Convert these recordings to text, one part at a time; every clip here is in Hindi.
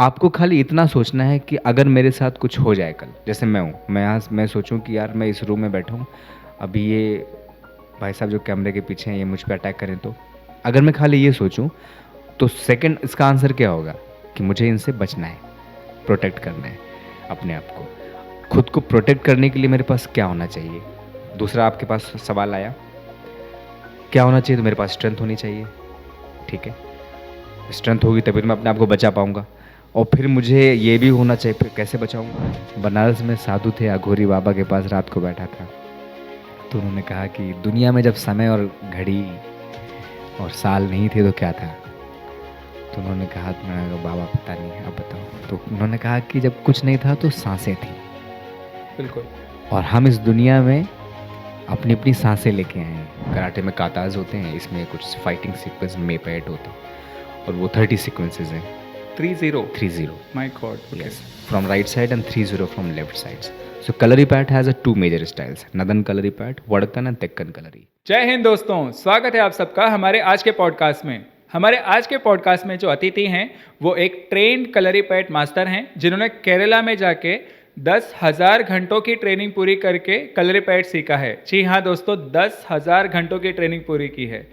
आपको खाली इतना सोचना है कि अगर मेरे साथ कुछ हो जाए कल, जैसे मैं हूँ, मैं सोचूं कि यार मैं इस रूम में बैठा हूँ, अभी ये भाई साहब जो कैमरे के पीछे हैं ये मुझ पे अटैक करें, तो अगर मैं खाली ये सोचूं तो सेकंड इसका आंसर क्या होगा कि मुझे इनसे बचना है, प्रोटेक्ट करना है अपने आप को। खुद को प्रोटेक्ट करने के लिए मेरे पास क्या होना चाहिए? दूसरा आपके पास सवाल आया, क्या होना चाहिए? तो मेरे पास स्ट्रेंथ होनी चाहिए, ठीक है। स्ट्रेंथ होगी तभी तो मैं अपने आप को बचा पाऊंगा। और फिर मुझे ये भी होना चाहिए, फिर कैसे बचाऊंगा? बनारस में साधु थे, अघोरी बाबा के पास रात को बैठा था, तो उन्होंने कहा कि दुनिया में जब समय और घड़ी और साल नहीं थे तो क्या था? तो उन्होंने कहा, तो मैंने कहा बाबा पता नहीं, आप बताओ। तो उन्होंने कहा कि जब कुछ नहीं था तो सांसें थी। बिल्कुल। और हम इस दुनिया में अपनी अपनी सांसें लेके आए हैं। कराटे में काताज होते हैं, इसमें कुछ फाइटिंग सीक्वेंस में पैट होते हैं, और वो 30 सीक्वेंसेस हैं। 30 30 my God. yes, from right side and 30 from left sides. So Kalaripat has a two major styles, Nadan Kalaripat, Vadakan and Tekkan Kalari. जय हिंद दोस्तों, स्वागत है आप सबका हमारे आज के पॉडकास्ट में। हमारे आज के पॉडकास्ट में जो अतिथि हैं वो एक ट्रेंड कलरीपैट मास्टर हैं, जिन्होंने केरला में जाके 10,000 घंटों की ट्रेनिंग पूरी करके कलरीपैट सीखा है। जी हाँ दोस्तों, 10,000 घंटों की ट्रेनिंग पूरी की है।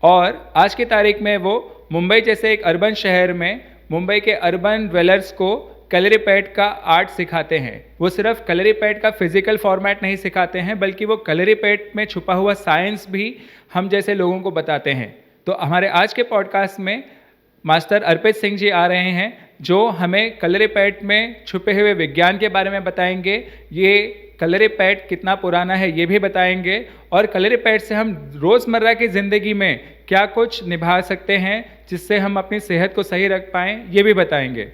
और आज की तारीख में वो मुंबई जैसे एक अर्बन शहर में मुंबई के अर्बन ड्वेलर्स को कलरीपैट का आर्ट सिखाते हैं। वो सिर्फ कलरीपैट का फिजिकल फॉर्मेट नहीं सिखाते हैं, बल्कि वो कलरीपैट में छुपा हुआ साइंस भी हम जैसे लोगों को बताते हैं। तो हमारे आज के पॉडकास्ट में मास्टर अर्पित सिंह जी आ रहे हैं, जो हमें कलरीपैट में छुपे हुए विज्ञान के बारे में बताएंगे। ये कलरीपैट कितना पुराना है ये भी बताएंगे, और कलरीपैट से हम रोज़मर्रा की ज़िंदगी में क्या कुछ निभा सकते हैं जिससे हम अपनी सेहत को सही रख पाएँ, ये भी बताएंगे।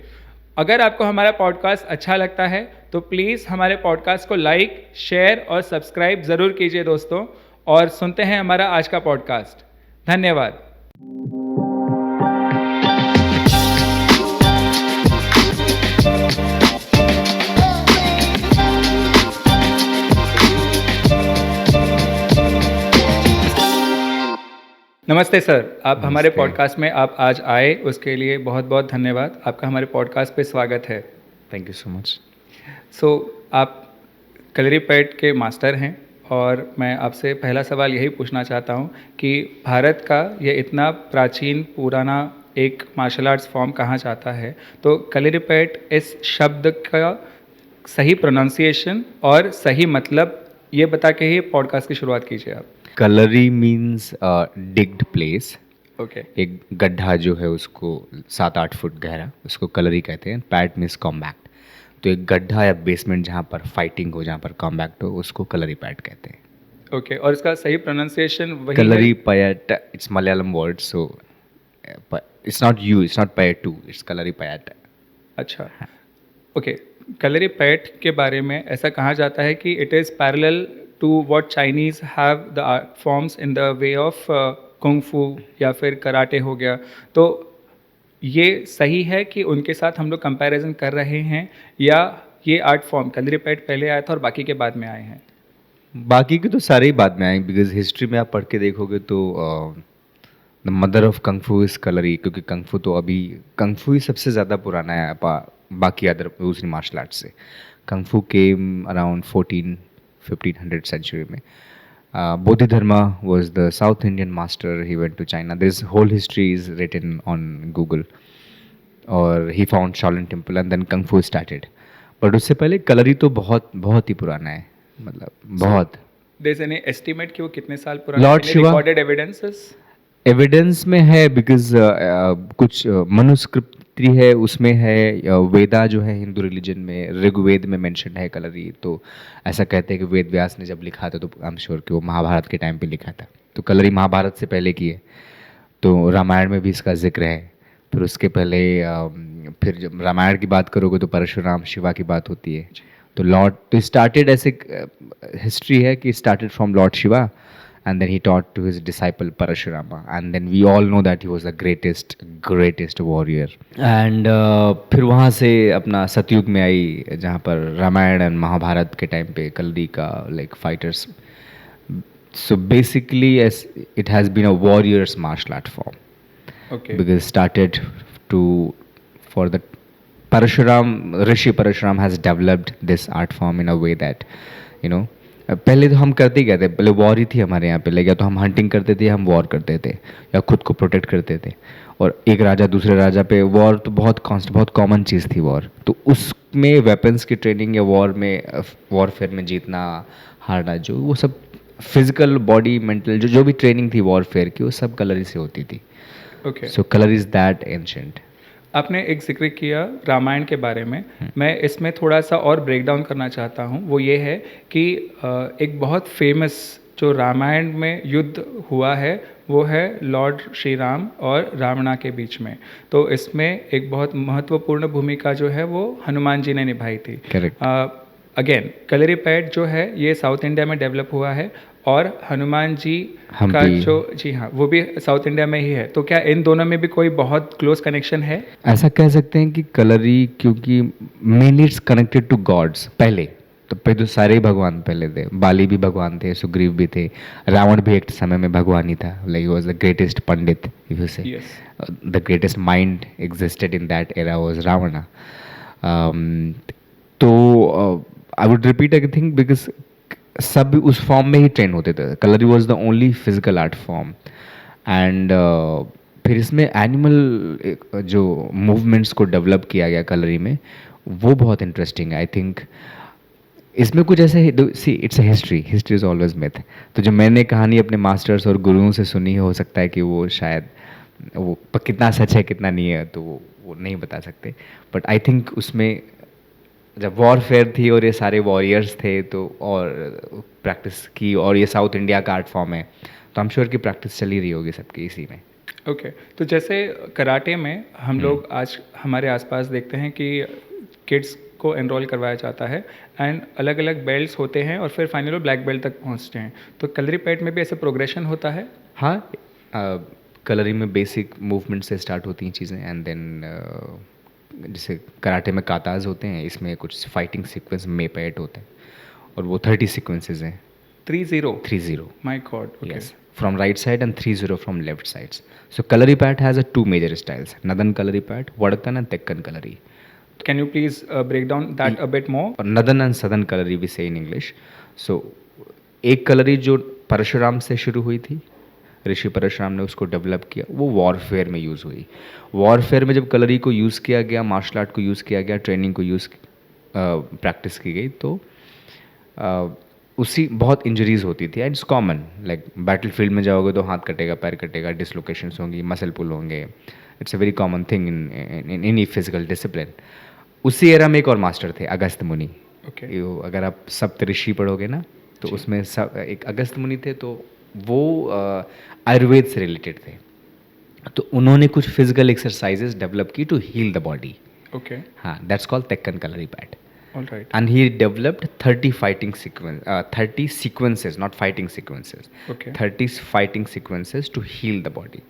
अगर आपको हमारा पॉडकास्ट अच्छा लगता है तो प्लीज़ हमारे पॉडकास्ट को लाइक, शेयर और सब्सक्राइब ज़रूर कीजिए दोस्तों। और सुनते हैं हमारा आज का पॉडकास्ट। धन्यवाद। नमस्ते सर, आप हमारे नमस्ते। पॉडकास्ट में आप आज आए, उसके लिए बहुत बहुत धन्यवाद। आपका हमारे पॉडकास्ट पे स्वागत है। Thank you so much. आप कलरीपैट के मास्टर हैं, और मैं आपसे पहला सवाल यही पूछना चाहता हूँ कि भारत का ये इतना प्राचीन पुराना एक मार्शल आर्ट्स फॉर्म कहाँ जाता है, तो कलरीपैट इस शब्द का सही प्रोनाउंसिएशन और सही मतलब ये बता के ही पॉडकास्ट की शुरुआत कीजिए आप। Kalari means digged place. Okay. एक गड्ढा जो है उसको 7-8 फुट गहरा, उसको कलरी कहते हैं। PAT means combat. तो एक गड्ढा या बेसमेंट जहाँ पर फाइटिंग हो, जहाँ पर कॉम्बैक्ट हो, उसको कलरी पैट कहते हैं। ओके, और इसका सही प्रोनाउंसिएशन वही कलरी है? Payat, it's Malayalam word, so it's not U, it's not payattu, it's kalari payat. अच्छा, ओके। कलरीपैट के बारे में ऐसा कहा जाता है कि it is parallel to what Chinese have the art forms in the way of kung fu या फिर कराटे हो गया। तो ये सही है कि उनके साथ हम लोग कंपैरिजन कर रहे हैं, या ये आर्ट फॉर्म कलरीपैट पहले आया था और बाकी के बाद में आए हैं? बाकी के तो सारे ही बाद में आए, बिकॉज हिस्ट्री में आप पढ़ के देखोगे तो the mother of kung fu is kalari, क्योंकि कंगफू तो अभी कंगफू ही सबसे ज़्यादा पुराना है बाकी अदर दूसरी मार्शल आर्ट से। कंगफू केम अराउंड 1400-1500 सेंचुरी में। Bodhidharma was the South Indian master. He went to China. This whole history is written on Google. और he found Shaolin Temple and then Kung Fu started. But उससे पहले कलरी तो बहुत बहुत ही पुराना है, मतलब बहुत। देयर इज एनी एस्टिमेट कि वो कितने साल पुराना? Lord Shiva recorded evidences? Evidence में है, बिकॉज कुछ मनुस्क्रिप्ट है, उसमें है। वेदा जो है हिंदू रिलीजन में, ऋग्वेद में मेंशन है कलरी। तो ऐसा कहते हैं कि वेद व्यास ने जब लिखा था तो आई एम श्योर कि वो महाभारत के टाइम पे लिखा था। तो कलरी महाभारत से पहले की है। तो रामायण में भी इसका जिक्र है। फिर उसके पहले फिर जब रामायण की बात करोगे तो परशुराम शिवा की बात होती है। तो स्टार्टेड ऐसे हिस्ट्री है कि started from Lord Shiva, and then he taught to his disciple Parashurama, and then we all know that he was the greatest warrior. And फिर वहाँ से अपना सतयुग में आई, जहाँ पर रामायण एंड महाभारत के टाइम पे कलरी का like fighters. So basically it has been a warrior's martial art form. Okay. Because started to for the Rishi Parashuram has developed this art form in a way that you know पहले तो हम करते ही क्या थे, पहले वॉर ही थी हमारे यहाँ पे, या तो हम हंटिंग करते थे, हम वॉर करते थे, या खुद को प्रोटेक्ट करते थे। और एक राजा दूसरे राजा पे वॉर तो बहुत कॉमन चीज़ थी वॉर। तो उसमें वेपन्स की ट्रेनिंग या वॉरफेयर में जीतना हारना, जो वो सब फिजिकल बॉडी मेंटल जो भी ट्रेनिंग थी वॉरफेयर की, वो सब कलरी से होती थी। Okay. So colour is that ancient. आपने एक जिक्र किया रामायण के बारे में, मैं इसमें थोड़ा सा और ब्रेक डाउन करना चाहता हूँ। वो ये है कि एक बहुत फेमस जो रामायण में युद्ध हुआ है वो है लॉर्ड श्री राम और रावणा के बीच में। तो इसमें एक बहुत महत्वपूर्ण भूमिका जो है वो हनुमान जी ने निभाई थी। Correct. अगेन कलरीपैड जो है ये साउथ इंडिया में डेवलप हुआ है, और हनुमान जी का हम्पी। जो, जी हाँ, वो भी साउथ इंडिया में ही है। तो क्या इन दोनों में भी कोई बहुत क्लोज कनेक्शन है? ऐसा कह सकते हैं कि कलरी, क्योंकि mainly it's connected to gods. पहले तो सारे ही भगवान पहले थे, बाली भी भगवान थे, सुग्रीव भी थे, रावण भी एक समय में भगवान ही था। Like was the greatest pandit, if you say Yes. The greatest mind existed in that era was Ravan. तो I would repeat everything because सब उस फॉर्म में ही ट्रेन होते थे। Kalari was the only physical art form. And फिर इसमें एनिमल जो मूवमेंट्स को डेवलप किया गया कलरी में, वो बहुत इंटरेस्टिंग है। आई थिंक इसमें कुछ ऐसे, see it's a history, history is always myth. तो जो मैंने कहानी अपने मास्टर्स और गुरुओं से सुनी है, हो सकता है कि वो शायद वो कितना सच है कितना नहीं है, तो वो नहीं बता सकते। बट आई थिंक उसमें जब वॉरफेयर थी और ये सारे वॉरियर्स थे, तो और प्रैक्टिस की, और ये साउथ इंडिया का आर्ट फॉर्म है, तो आई एम श्योर कि प्रैक्टिस चली रही होगी सबकी इसी में। ओके। तो जैसे कराटे में हम लोग आज हमारे आसपास देखते हैं कि किड्स को एनरोल करवाया जाता है एंड अलग अलग बेल्ट्स होते हैं और फिर फाइनल ब्लैक बेल्ट तक पहुंचते हैं। तो कलरीपैड में भी ऐसे प्रोग्रेशन होता है? हाँ, कलरी में बेसिक मूवमेंट से स्टार्ट होती हैं चीज़ें, एंड देन जैसे कराटे में काताज होते हैं, इसमें कुछ फाइटिंग सीक्वेंस में पैट होते हैं, और वो 30 सीक्वेंसेज हैं। 30? 30, my God. Okay. yes, from right side and 30 from left sides. So Kalaripat has a two major styles: Nadan Kalaripat, Vadakkan and Tekkan Kalari. Can you please break down that a bit more? और Nadan and Sadan Kalari we say in English. So एक कलरी जो परशुराम से शुरू हुई थी, ऋषि परशुराम ने उसको डेवलप किया, वो वॉरफेयर में यूज़ हुई। वॉरफेयर में जब कलरी को यूज़ किया गया, मार्शल आर्ट को यूज़ किया गया, ट्रेनिंग को प्रैक्टिस की गई, तो उसी बहुत इंजरीज होती थी। And it's common, like battle field में जाओगे तो हाथ कटेगा, पैर कटेगा, डिसलोकेशंस होंगी, मसल पुल होंगे। It's a very common thing in any physical discipline. उसी एरा में एक और मास्टर थे, अगस्त मुनि। ओके। अगर आप सप्तऋषि पढ़ोगे ना, तो उसमें सब एक अगस्त मुनि थे, तो वो आयुर्वेद से रिलेटेड थे। तो उन्होंने कुछ फिजिकल एक्सरसाइजेज डेवलप की to heal the body. Okay. हाँ, that's called Thekkan kalaripayat. Alright. And he developed 30 30 sequences, not fighting sequences. Okay. 30 fighting sequences to heal the body.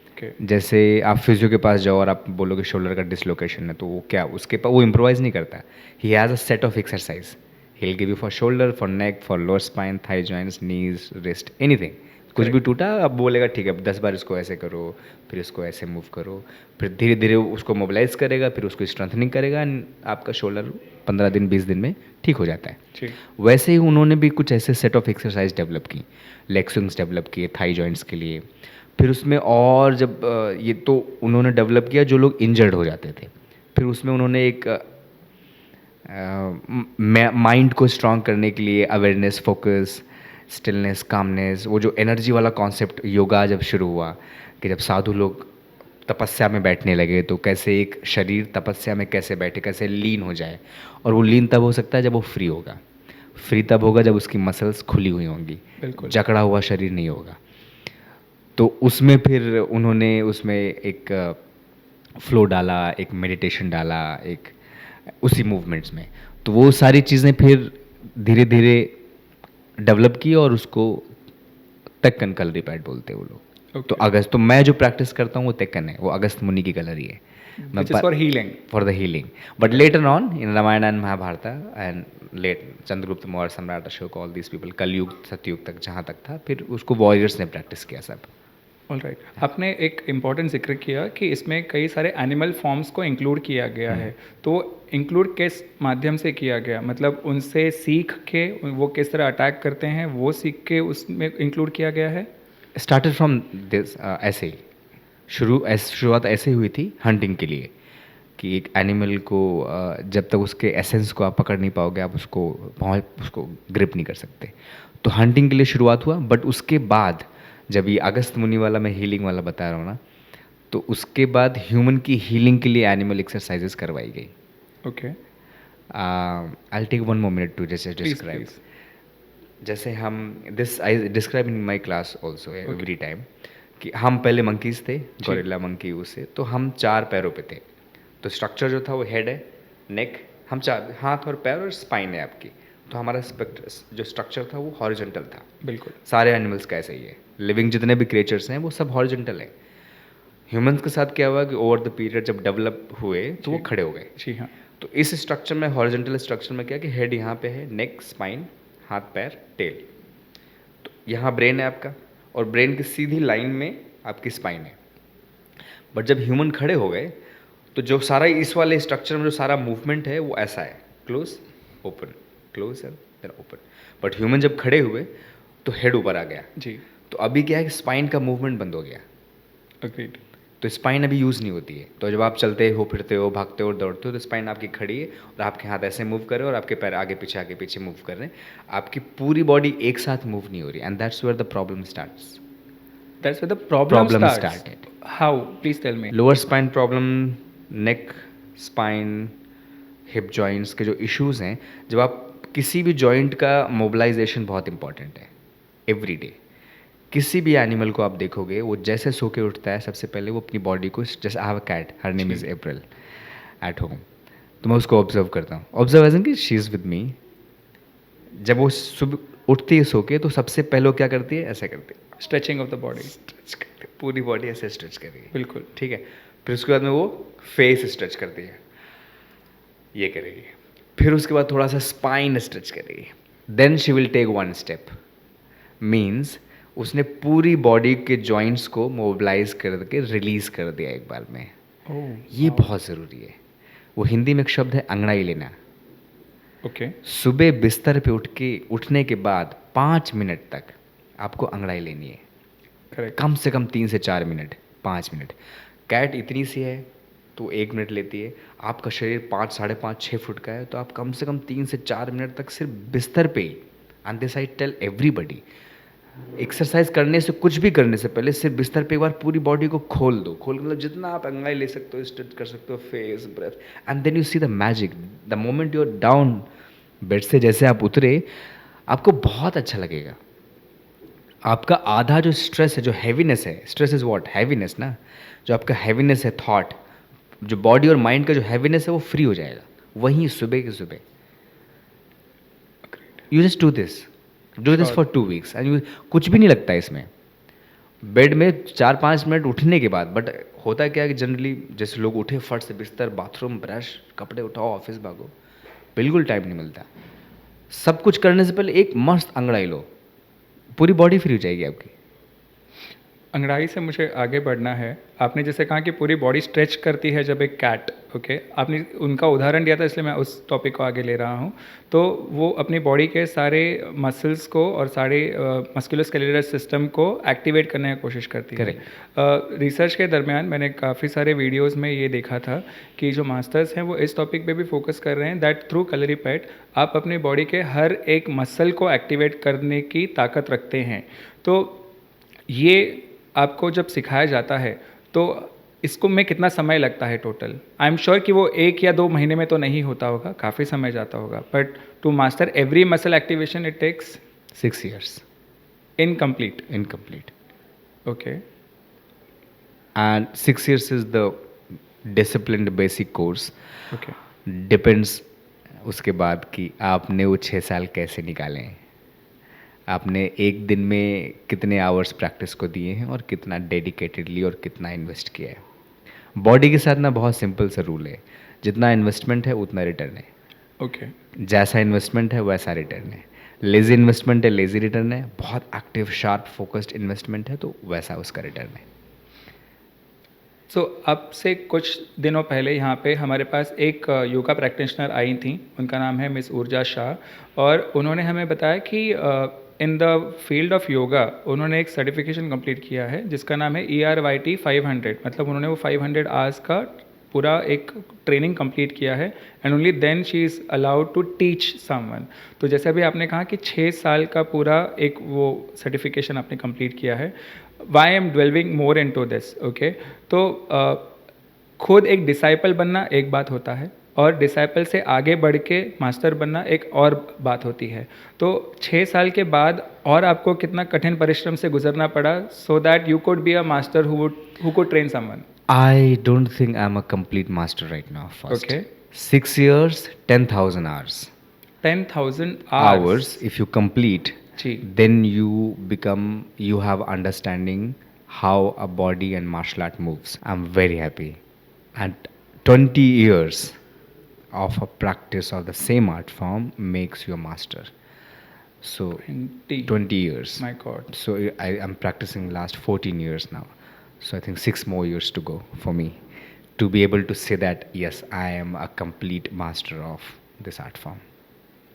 Okay. जैसे आप फिजियो के पास जाओ और आप बोलोगे शोल्डर का डिसलोकेशन है, तो वो क्या, उसके पास वो इम्प्रोवाइज नहीं करता। He has a set of exercise. He will give you for shoulder, for neck, for lower spine, thigh joints, knees, wrist, anything. कुछ भी टूटा, अब बोलेगा ठीक है 10 बार इसको ऐसे करो, फिर इसको ऐसे मूव करो, फिर धीरे धीरे उसको मोबिलाइज करेगा, फिर उसको स्ट्रेंथनिंग करेगा, एंड आपका शोल्डर 15 दिन 20 दिन में ठीक हो जाता है। ठीक। वैसे ही उन्होंने भी कुछ ऐसे सेट ऑफ एक्सरसाइज डेवलप की, लेग स्विंग्स डेवलप किए थाई जॉइंट्स के लिए। फिर उसमें और जब ये तो उन्होंने डेवलप किया जो लोग इंजर्ड हो जाते थे, फिर उसमें उन्होंने एक माइंड को स्ट्रॉन्ग करने के लिए अवेयरनेस, फोकस, स्टिलनेस, कामनेस, वो जो एनर्जी वाला कॉन्सेप्ट योगा जब शुरू हुआ, कि जब साधु लोग तपस्या में बैठने लगे, तो कैसे एक शरीर तपस्या में कैसे बैठे, कैसे लीन हो जाए। और वो लीन तब हो सकता है जब वो फ्री होगा। फ्री तब होगा जब उसकी मसल्स खुली हुई होंगी, बिल्कुल। जकड़ा हुआ शरीर नहीं होगा। तो उसमें फिर उन्होंने उसमें एक फ्लो डाला, एक मेडिटेशन डाला, एक उसी मूवमेंट्स में। तो वो सारी चीज़ें फिर धीरे धीरे डेवलप की, और उसको तेक्कन कलरीपैट बोलते हैं वो लोग। Okay. तो अगस्त, तो मैं जो प्रैक्टिस करता हूँ वो तेक्कन है, वो अगस्त मुनि की कलरी है। Which is for healing. For the healing. But later on in Ramayana and Mahabharata and late Chandragupta Maurya, Samrat Ashoka, all these people, कलयुग सतयुग तक जहाँ तक था, फिर उसको वॉरियर्स ने प्रैक्टिस किया सब। ऑलराइट, आपने एक इम्पॉर्टेंट जिक्र किया कि इसमें कई सारे एनिमल फॉर्म्स को इंक्लूड किया गया है, तो इंक्लूड किस माध्यम से किया गया, मतलब उनसे सीख के वो किस तरह अटैक करते हैं वो सीख के उसमें इंक्लूड किया गया है? स्टार्टेड फ्रॉम दिस ऐसे ही शुरुआत ऐसे ही हुई थी हंटिंग के लिए, कि एक एनिमल को जब तक उसके एसेंस को आप पकड़ नहीं पाओगे आप उसको ग्रिप नहीं कर सकते। तो हंटिंग के लिए शुरुआत हुआ, बट उसके बाद जब ये अगस्त मुनि वाला मैं हीलिंग वाला बता रहा हूँ ना, तो उसके बाद ह्यूमन की हीलिंग के लिए एनिमल एक्सरसाइजेस करवाई गई। Okay, I take one more minute to just describe. जैसे हम this I describe in my class also every time, कि हम पहले मंकीज थे, गोरिल्ला मंकी उससे, तो हम 4 पैरों पे थे। तो स्ट्रक्चर जो था वो हेड है, नेक, हम 4 हाथ और पैर और स्पाइन है आपकी। तो हमारा जो स्ट्रक्चर था वो हॉरिजॉन्टल था। बिल्कुल सारे एनिमल्स का ऐसा ही है, लिविंग जितने भी क्रिएचर्स हैं वो सब हॉरिजॉन्टल है। ह्यूमंस के साथ क्या हुआ कि ओवर द पीरियड जब डेवलप हुए तो वो खड़े हो गए। जी हाँ, तो इस स्ट्रक्चर में, हॉरिजॉन्टल स्ट्रक्चर में क्या कि हेड यहाँ पे है, नेक, स्पाइन, हाथ पैर, टेल। तो यहाँ ब्रेन है आपका, और ब्रेन की सीधी लाइन में आपकी स्पाइन है। बट जब ह्यूमन खड़े हो गए तो जो सारा इस वाले स्ट्रक्चर में जो सारा मूवमेंट है वो ऐसा है, क्लोज ओपन, क्लोज है देन ओपन। बट ह्यूमन जब खड़े हुए तो हेड ऊपर आ गया जी, तो अभी क्या है कि स्पाइन का मूवमेंट बंद हो गया। अग्रीड, तो स्पाइन अभी यूज़ नहीं होती है। तो जब आप चलते हो, फिरते हो, भागते हो, दौड़ते हो, तो स्पाइन आपकी खड़ी है और आपके हाथ ऐसे मूव कर रहे हो और आपके पैर आगे पीछे मूव कर रहे हैं। आपकी पूरी बॉडी एक साथ मूव नहीं हो रही, and that's where the problem starts. That's where the problem Problem starts. started. How, please tell me. Lower spine problem, neck, spine, hip joints के जो इश्यूज़ हैं, जब आप किसी भी जॉइंट का मोबिलाइजेशन बहुत इंपॉर्टेंट है एवरी डे। किसी भी एनिमल को आप देखोगे वो जैसे सो के उठता है सबसे पहले वो अपनी बॉडी को, जैसे I have a cat, her name is April at home, तो मैं उसको ऑब्जर्व करता हूँ। ऑब्जर्व एज इन कि शी इज़ विद मी। जब वो सुबह उठती है सो के तो सबसे पहले वो क्या करती है, ऐसा करती है, stretching of the body, stretch करती है, पूरी बॉडी ऐसे स्ट्रेच करेगी। बिल्कुल, ठीक है। फिर उसके बाद में वो फेस स्ट्रेच करती है, ये करेगी। फिर उसके बाद थोड़ा सा स्पाइन स्ट्रेच करेगी। Then she will take one step, means उसने पूरी बॉडी के जॉइंट्स को मोबिलाइज करके रिलीज कर दिया एक बार में। ओह, ये बहुत ज़रूरी है। वो हिंदी में एक शब्द है अंगड़ाई लेना। ओके, सुबह बिस्तर पे उठने के बाद 5 मिनट तक आपको अंगड़ाई लेनी है, करेक्ट, कम से कम 3 से 4 मिनट, 5 मिनट। कैट इतनी सी है तो 1 मिनट लेती है। आपका शरीर 5, 5.5, 6 फुट का है, तो आप कम से कम 3 से 4 मिनट तक सिर्फ बिस्तर पे ही, and this I tell everybody, exercise करने से, कुछ भी करने से पहले सिर्फ बिस्तर पे एक बार पूरी बॉडी को खोल दो। मतलब जितना आप अंगड़ाई ले सकते हो, स्ट्रेच कर सकते हो, face, breath, and then you see the magic. The moment you are down bed से, जैसे आप उतरे, आपको बहुत अच्छा लगेगा। आपका आधा जो स्ट्रेस है, जो हैवीनेस है, स्ट्रेस इज व्हाट, हैवीनेस ना, जो आपका हैवीनेस है, थॉट, जो बॉडी और माइंड का जो हैवीनेस है वो फ्री हो जाएगा वहीं सुबह के सुबह। You just do this for 2 weeks and you, कुछ भी नहीं लगता है इसमें, बेड में 4-5 मिनट उठने के बाद। बट होता क्या है कि जनरली जैसे लोग उठे फट से, बिस्तर, बाथरूम, ब्रश, कपड़े उठाओ, ऑफिस भागो, बिल्कुल टाइम नहीं मिलता। सब कुछ करने से पहले एक मस्त अंगड़ाई लो, पूरी बॉडी फ्री हो जाएगी आपकी। अंगड़ाई से मुझे आगे बढ़ना है। आपने जैसे कहा कि पूरी बॉडी स्ट्रेच करती है जब एक कैट, ओके, आपने उनका उदाहरण दिया था इसलिए मैं उस टॉपिक को आगे ले रहा हूँ। तो वो अपनी बॉडी के सारे मसल्स को और सारे मस्कुलोस्केलेटल सिस्टम को एक्टिवेट करने की कोशिश करती है। रिसर्च के दरमियान मैंने काफ़ी सारे वीडियोस में ये देखा था कि जो मास्टर्स हैं वो इस टॉपिक पे भी फोकस कर रहे हैं दैट थ्रू कलरीपैट आप अपनी बॉडी के हर एक मसल को एक्टिवेट करने की ताकत रखते हैं। तो ये आपको जब सिखाया जाता है तो इसको में कितना समय लगता है टोटल? आई एम श्योर कि वो 1 या 2 महीने में तो नहीं होता होगा, काफ़ी समय जाता होगा, but to master every muscle activation it takes 6 years incomplete. incomplete, okay, and 6 years is the disciplined basic course. Okay, Depends उसके बाद कि आपने वो 6 साल कैसे निकाले हैं, आपने एक दिन में कितने आवर्स प्रैक्टिस को दिए हैं और कितना डेडिकेटेडली और कितना इन्वेस्ट किया है। बॉडी के साथ ना बहुत सिंपल सा रूल है, जितना इन्वेस्टमेंट है उतना रिटर्न है, ओके, जैसा इन्वेस्टमेंट है वैसा रिटर्न है। लेज़ी इन्वेस्टमेंट है, लेज़ी रिटर्न है, बहुत एक्टिव शार्प फोकस्ड इन्वेस्टमेंट है तो वैसा उसका रिटर्न है। सो अब से कुछ दिनों पहले यहाँ पे हमारे पास एक योगा प्रैक्टिशनर आई थी, उनका नाम है मिस ऊर्जा शाह, और उन्होंने हमें बताया कि in the field of yoga उन्होंने एक सर्टिफिकेशन कंप्लीट किया है जिसका नाम है ERYT 500, मतलब उन्होंने वो 500 आवर्स का पूरा एक ट्रेनिंग कंप्लीट किया है and only then she is allowed to teach someone. तो जैसे अभी आपने कहा कि 6 साल का पूरा एक वो सर्टिफिकेशन आपने कंप्लीट किया है, why am delving more in to this, okay. तो खुद एक डिसाइपल बनना एक बात होता है और डिसाइपल से आगे बढ़ के मास्टर बनना एक और बात होती है। तो 6 साल के बाद और आपको कितना कठिन परिश्रम से गुजरना पड़ा so that you could be a master who could train someone? I don't think I'm a complete master right now. First, Okay. 6 years, 10,000 hours. 10,000 Hours, if you complete, जी, then you have understanding how a body and martial art moves. I'm very happy. And 20 years of a practice of the same art form makes you a master. So 20 years. My God. So I'm practicing last 14 years now. So I think 6 more years to go for me to be able to say that yes, I am a complete master of this art form.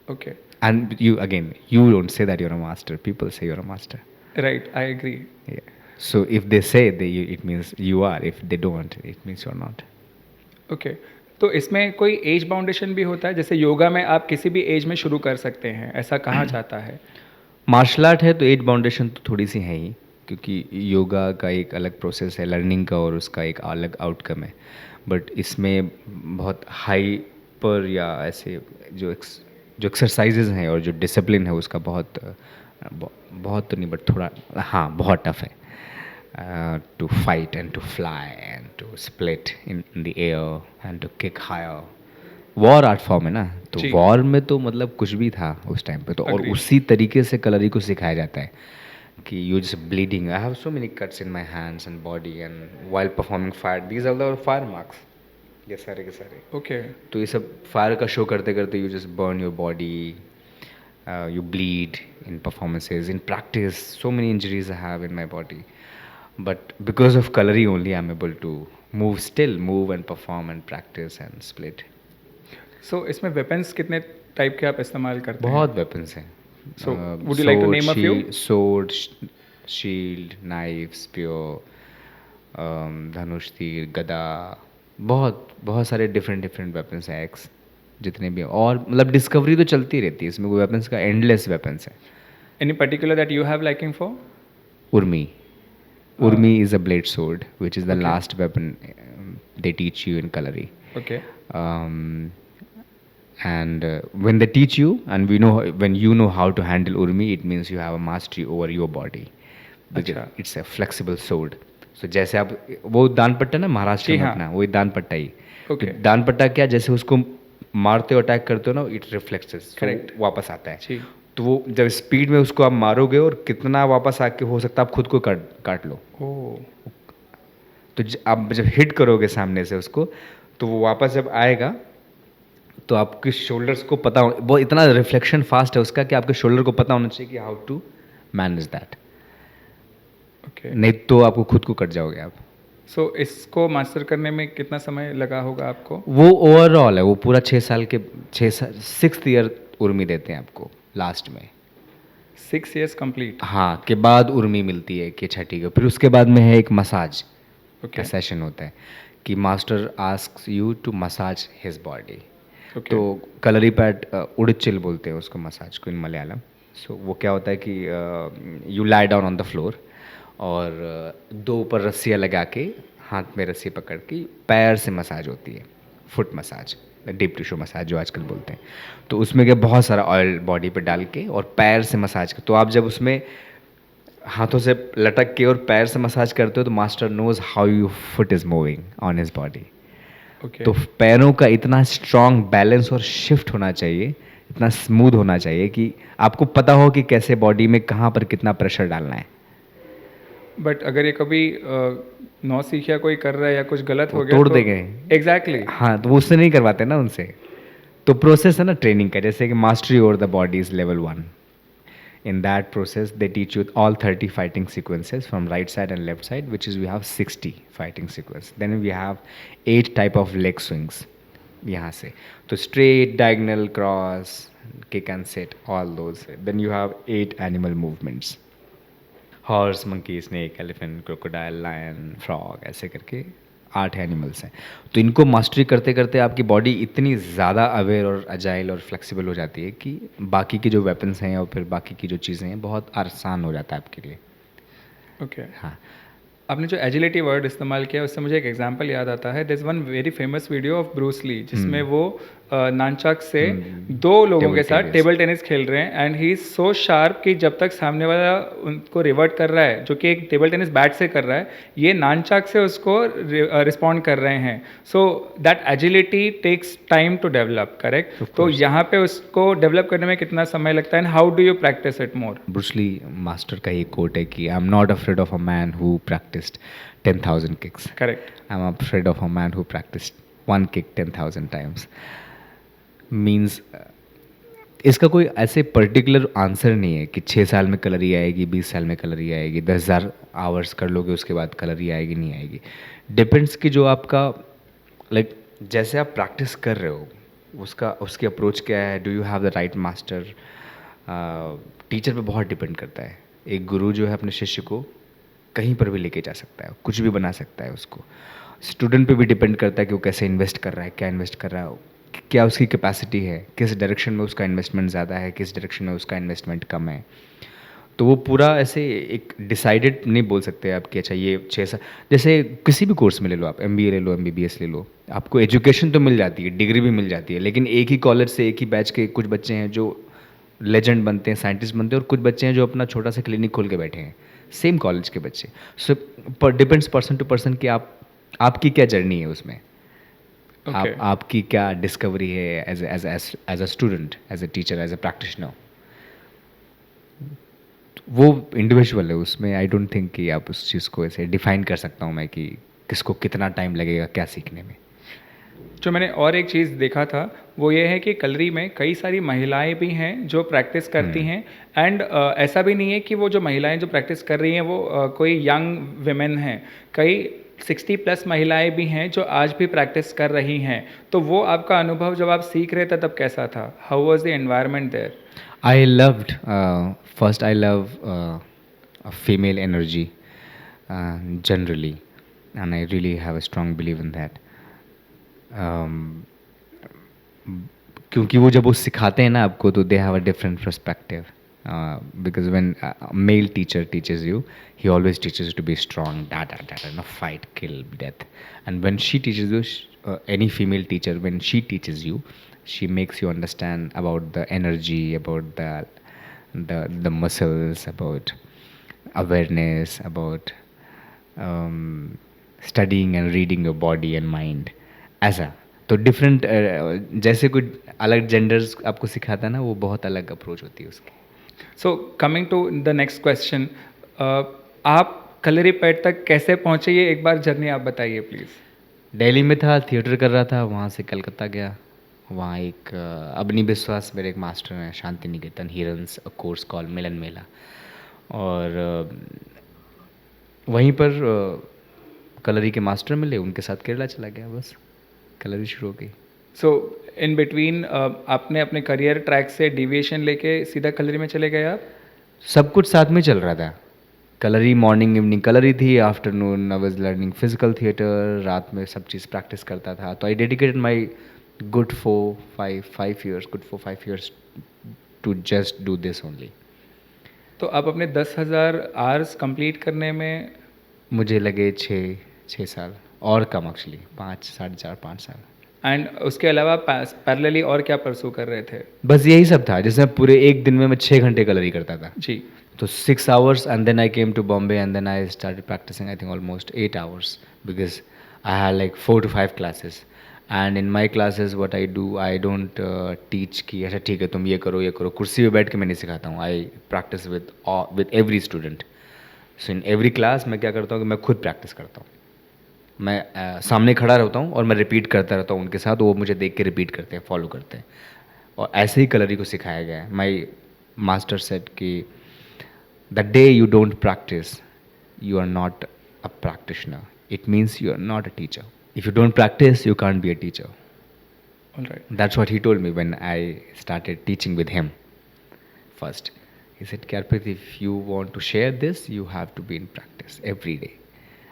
Okay. And you don't say that you're a master. People say you're a master. Right, I agree. Yeah. So if they say it means you are. If they don't, it means you're not. Okay. तो इसमें कोई एज बाउंडेशन भी होता है, जैसे योगा में आप किसी भी एज में शुरू कर सकते हैं, ऐसा कहा जाता है? मार्शल आर्ट है तो एज बाउंडेशन तो थोड़ी सी है ही, क्योंकि योगा का एक अलग प्रोसेस है लर्निंग का और उसका एक अलग आउटकम है। बट इसमें बहुत हाई पर या ऐसे जो एक्सरसाइजेज हैं और जो डिसिप्लिन है उसका बहुत तो नहीं बट थोड़ा हाँ बहुत टफ है to fight and to fly and to split in the air and to kick higher. War art form है ना, तो जी। वॉर में तो मतलब कुछ भी था उस टाइम पे तो, और Agreed. उसी तरीके से कलरी को सिखाया जाता है कि you just bleeding. I have so many cuts in my hands and body and while performing fire, these are the fire marks, ये सारे के सारे। ओके। तो ये सब फायर का शो करते करते you just burn your body, you bleed in performances, in practice so many injuries I have in my body, but because of kalari only I am able to move and perform and practice and split. So इसमें वेपन्स कितने टाइप के आप इस्तेमाल करते हैं? बहुत वेपन्स हैं। So, would you like to name a few? Sword, shield, knife, spear, धनुष, तीर, गदा, बहुत सारे डिफरेंट वेपन्स हैं, एक्स जितने भी हैं। और मतलब डिस्कवरी तो चलती रहती है इसमें, कोई वेपन्स का एंडलेस वेपन्स है। Any particular that you have liking for? Urmi. Urmi is a blade sword, which is the Okay. last weapon they teach you in Kalari. Okay. And when they teach you and when you know how to handle Urmi, it means you have a mastery over your body. Because अच्छा। it's a flexible sword. So जैसे आप वो दान पट्टा ना महाराष्ट्र जी में हाँ। अपना वही दान पट्टा ही। Okay. तो दान पट्टा क्या, जैसे उसको मारते हो अटैक करते हो ना, इट रिफ्लेक्सेस Correct. वापस आता है। जी। तो वो जब स्पीड में उसको आप मारोगे और कितना वापस आके हो सकता है आप खुद को काट लो। ओह। तो आप जब हिट करोगे सामने से उसको, तो वो वापस जब आएगा तो आपके शोल्डर्स को पता हो, वो इतना रिफ्लेक्शन फास्ट है उसका कि आपके शोल्डर को पता होना चाहिए कि how to manage that, okay. नहीं तो आपको खुद को कट जाओगे आप। सो इसको मास्टर करने में कितना समय लगा होगा आपको? वो ओवरऑल है, वो पूरा 6 ईयर उर्मी देते हैं आपको लास्ट में। 6 years कंप्लीट? हाँ, के बाद उर्मी मिलती है कि छठी को। फिर उसके बाद में है एक मसाज ओके। का सेशन होता है कि master asks you to massage his body. Okay. तो कलरी पैट उड़चिल बोलते हैं उसको मसाज को इन मलयालम। सो वो क्या होता है कि you lie down on the floor और दो ऊपर रस्सियाँ लगा के हाथ में रस्सी पकड़ के पैर से मसाज होती है, foot massage, deep tissue massage जो आजकल बोलते हैं। तो उसमें क्या बहुत सारा ऑयल बॉडी पे डाल के और पैर से मसाज कर, तो आप जब उसमें हाथों से लटक के और पैर से मसाज करते हो तो master knows how you foot is moving on his body. Okay. तो पैरों का इतना स्ट्रॉन्ग बैलेंस और शिफ्ट होना चाहिए, इतना स्मूथ होना चाहिए कि आपको पता हो कि कैसे बॉडी में कहाँ पर कितना प्रेशर डालना है। बट अगर ये कभी नौ सीखिया कोई कर रहा है या कुछ गलत हो वो गया तोड़ तो देंगे। एग्जैक्टली। हाँ, तो वो उससे नहीं करवाते ना उनसे। तो प्रोसेस है ना ट्रेनिंग का, जैसे कि mastery over the body is level 1। In that process, they teach you all 30 fighting sequences from right side and left side, which is we have 60 fighting sequence. Then we have 8 type of leg swings. यहाँ से तो straight, diagonal, cross, kick and sit, all those. Then you have 8 animal movements. Horse, monkey, snake, elephant, crocodile, lion, frog, ऐसे करके 8 एनिमल्स हैं. तो इनको मास्टरी करते करते आपकी बॉडी इतनी ज़्यादा अवेयर और अजाइल और फ्लेक्सिबल हो जाती है कि बाकी की जो वेपन्स हैं और फिर बाकी की जो चीज़ें हैं बहुत आसान हो जाता है आपके लिए. ओके. हाँ. आपने जो एजिलिटी वर्ड इस्तेमाल किया उससे मुझे एक एग्जांपल याद आता है. This one very famous video of Bruce Lee जिसमें वो नानचाक से 2 लोगों के साथ टेबल टेनिस खेल रहे हैं and he is so sharp कि जब तक सामने वाला उनको रिवर्ट कर रहा है, जो कि एक टेबल टेनिस बैट से कर रहा है, ये नानचाक से उसको रिस्पॉन्ड कर रहे हैं. So that agility takes time to develop, correct? तो यहाँ पे उसको डेवलप करने में कितना समय लगता है and how do you practice it more? Bruce Lee master का ये कोट है कि I am not afraid of a man who practised 10,000 kicks. Correct. I'm afraid of a man who practiced one kick 10,000 times. Means इसका कोई ऐसे पर्टिकुलर आंसर नहीं है कि 6 साल में कलरी आएगी, 20 साल में कलरी आएगी, 10,000 आवर्स कर लोगे उसके बाद कलरी आएगी नहीं आएगी. डिपेंड्स कि जो आपका लाइक जैसे आप प्रैक्टिस कर रहे हो उसकी अप्रोच क्या है. Do you have the right master. Teacher पे बहुत डिपेंड करता है. एक गुरु जो है अपने शिष्य को कहीं पर भी लेके जा सकता है, कुछ भी बना सकता है उसको. स्टूडेंट पे भी डिपेंड करता है कि वो कैसे इन्वेस्ट कर रहा है, क्या इन्वेस्ट कर रहा है, क्या उसकी कैपेसिटी है, किस डायरेक्शन में उसका इन्वेस्टमेंट ज़्यादा है, किस डायरेक्शन में उसका इन्वेस्टमेंट कम है. तो वो पूरा ऐसे एक डिसाइडेड नहीं बोल सकते आप कि अच्छा ये 6 साल. जैसे किसी भी कोर्स में ले लो आप, MBA ले लो, MBBS ले लो, आपको एजुकेशन तो मिल जाती है, डिग्री भी मिल जाती है, लेकिन एक ही कॉलेज से एक ही बैच के कुछ बच्चे हैं जो लेजेंड बनते हैं, साइंटिस्ट बनते हैं, और कुछ बच्चे हैं जो अपना छोटा सा क्लिनिक खोल के बैठे हैं, सेम कॉलेज के बच्चे. So depends person to person कि आपकी क्या जर्नी है उसमें. Okay. आपकी क्या डिस्कवरी है as a student, as a teacher, as a practitioner. वो इंडिविजुअल है. उसमें आई डोंट थिंक कि आप उस चीज़ को ऐसे डिफाइन कर सकता हूँ मैं कि किसको कितना टाइम लगेगा क्या सीखने में. जो मैंने और एक चीज़ देखा था वो ये है कि कलरी में कई सारी महिलाएं भी हैं जो प्रैक्टिस करती हैं एंड ऐसा भी नहीं है कि वो जो महिलाएं जो प्रैक्टिस कर रही हैं वो कोई यंग विमेन हैं. कई 60+ महिलाएं भी हैं जो आज भी प्रैक्टिस कर रही हैं. तो वो आपका अनुभव जब आप सीख रहे थे तब कैसा था? How was the environment there? I loved, first I love female energy generally, and I really have a strong belief in that. क्योंकि वो जब वो सिखाते हैं ना आपको तो they have a different perspective. Because when a male teacher teaches you, he always teaches you to be strong, no fight, kill, death. And when she teaches you, any female teacher, when she teaches you, she makes you understand about the energy, about the muscles, about awareness, about studying and reading your body and mind. ऐसा तो डिफरेंट जैसे कोई अलग जेंडर्स आपको सिखाता है ना, वो बहुत अलग अप्रोच होती है उसकी. So coming to the next question, आप कलरीपयट्ट तक कैसे पहुँचे, ये एक बार जर्नी आप बताइए प्लीज़. दिल्ली में था, थिएटर कर रहा था, वहाँ से कलकत्ता गया. वहाँ एक अबनी विश्वास मेरे एक मास्टर हैं, Shanti Niketan, he runs a course call Milan Mela. और वहीं पर कलरी के मास्टर मिले, उनके साथ केरला चला गया, बस कलरी शुरू हो गई. सो इन बिटवीन आपने अपने करियर ट्रैक से डिविएशन लेके सीधा कलरी में चले गए आप? सब कुछ साथ में चल रहा था. कलरी मॉर्निंग इवनिंग कलरी थी, afternoon I was learning physical theatre, रात में सब चीज़ प्रैक्टिस करता था. तो आई dedicated my good 5 years to just do this only. तो आप अपने 10,000 आवर्स कंप्लीट करने में मुझे लगे 6 साल और कम, एक्चुअली 5 साल. एंड उसके अलावा पैरेलली और क्या परसू कर रहे थे? बस यही सब था. जैसे पूरे एक दिन में मैं 6 घंटे कलरी करता था जी. तो 6 hours and then I came to Bombay and then I started practicing I think almost 8 hours because I had like 4 to 5 classes. And in my classes what I do, I don't teach कि अच्छा ठीक है तुम ये करो. कुर्सी पे बैठ के मैं नहीं सिखाता हूँ. I practice with every student. So in every class मैं क्या करता हूँ कि मैं खुद प्रैक्टिस करता हूँ. मैं सामने खड़ा रहता हूँ और मैं रिपीट करता रहता हूँ उनके साथ. वो मुझे देख के रिपीट करते हैं, फॉलो करते हैं. और ऐसे ही कलरी को सिखाया गया है. माई मास्टर सेट कि The day you don't practice, you are not a practitioner. It means you are not a teacher. If you don't practice, you can't be a teacher. All right. That's what he told me when I started teaching with him first. He said, Karpit, if you want to share this, you have to be in practice every day.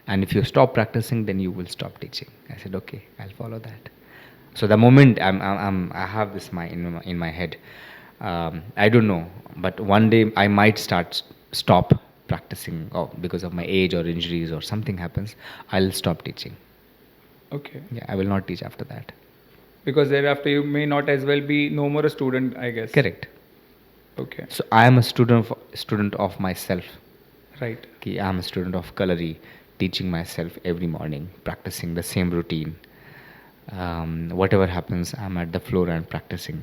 And if you stop practicing, then you will stop teaching. I said, okay, I'll follow that. So the moment I have this in my head, I don't know, but one day I might stop practicing, or because of my age or injuries or something happens, I'll stop teaching. Okay. Yeah, I will not teach after that. Because thereafter you may not as well be no more a student, I guess. Correct. Okay. So I am a student of myself. Right. कि I am a student of Kalari, teaching myself every morning, practicing the same routine. Whatever happens, I'm at the floor and practicing.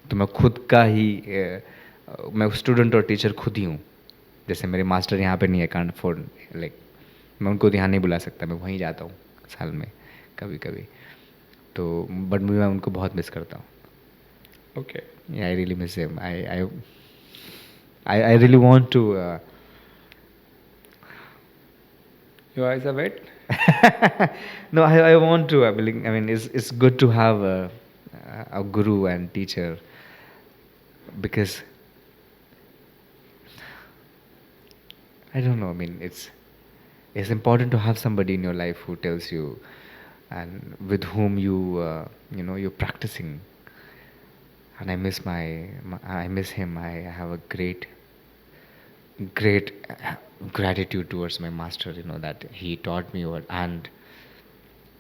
तो मैं खुद का ही मैं स्टूडेंट और टीचर खुद ही हूँ. जैसे मेरे मास्टर यहाँ पे नहीं है, कांट अफोर्ड, लाइक मैं उनको यहाँ नहीं बुला सकता, मैं वहीं जाता हूँ साल में कभी कभी. तो बट मैं उनको बहुत मिस करता हूँ. Okay. Yeah, I really miss him. I really want to. Your eyes are wet? No, I want to. I mean, it's good to have a guru and teacher, because I don't know. I mean, it's important to have somebody in your life who tells you, and with whom you're practicing. And I miss I miss him. I have a great gratitude towards my master, that he taught me what. And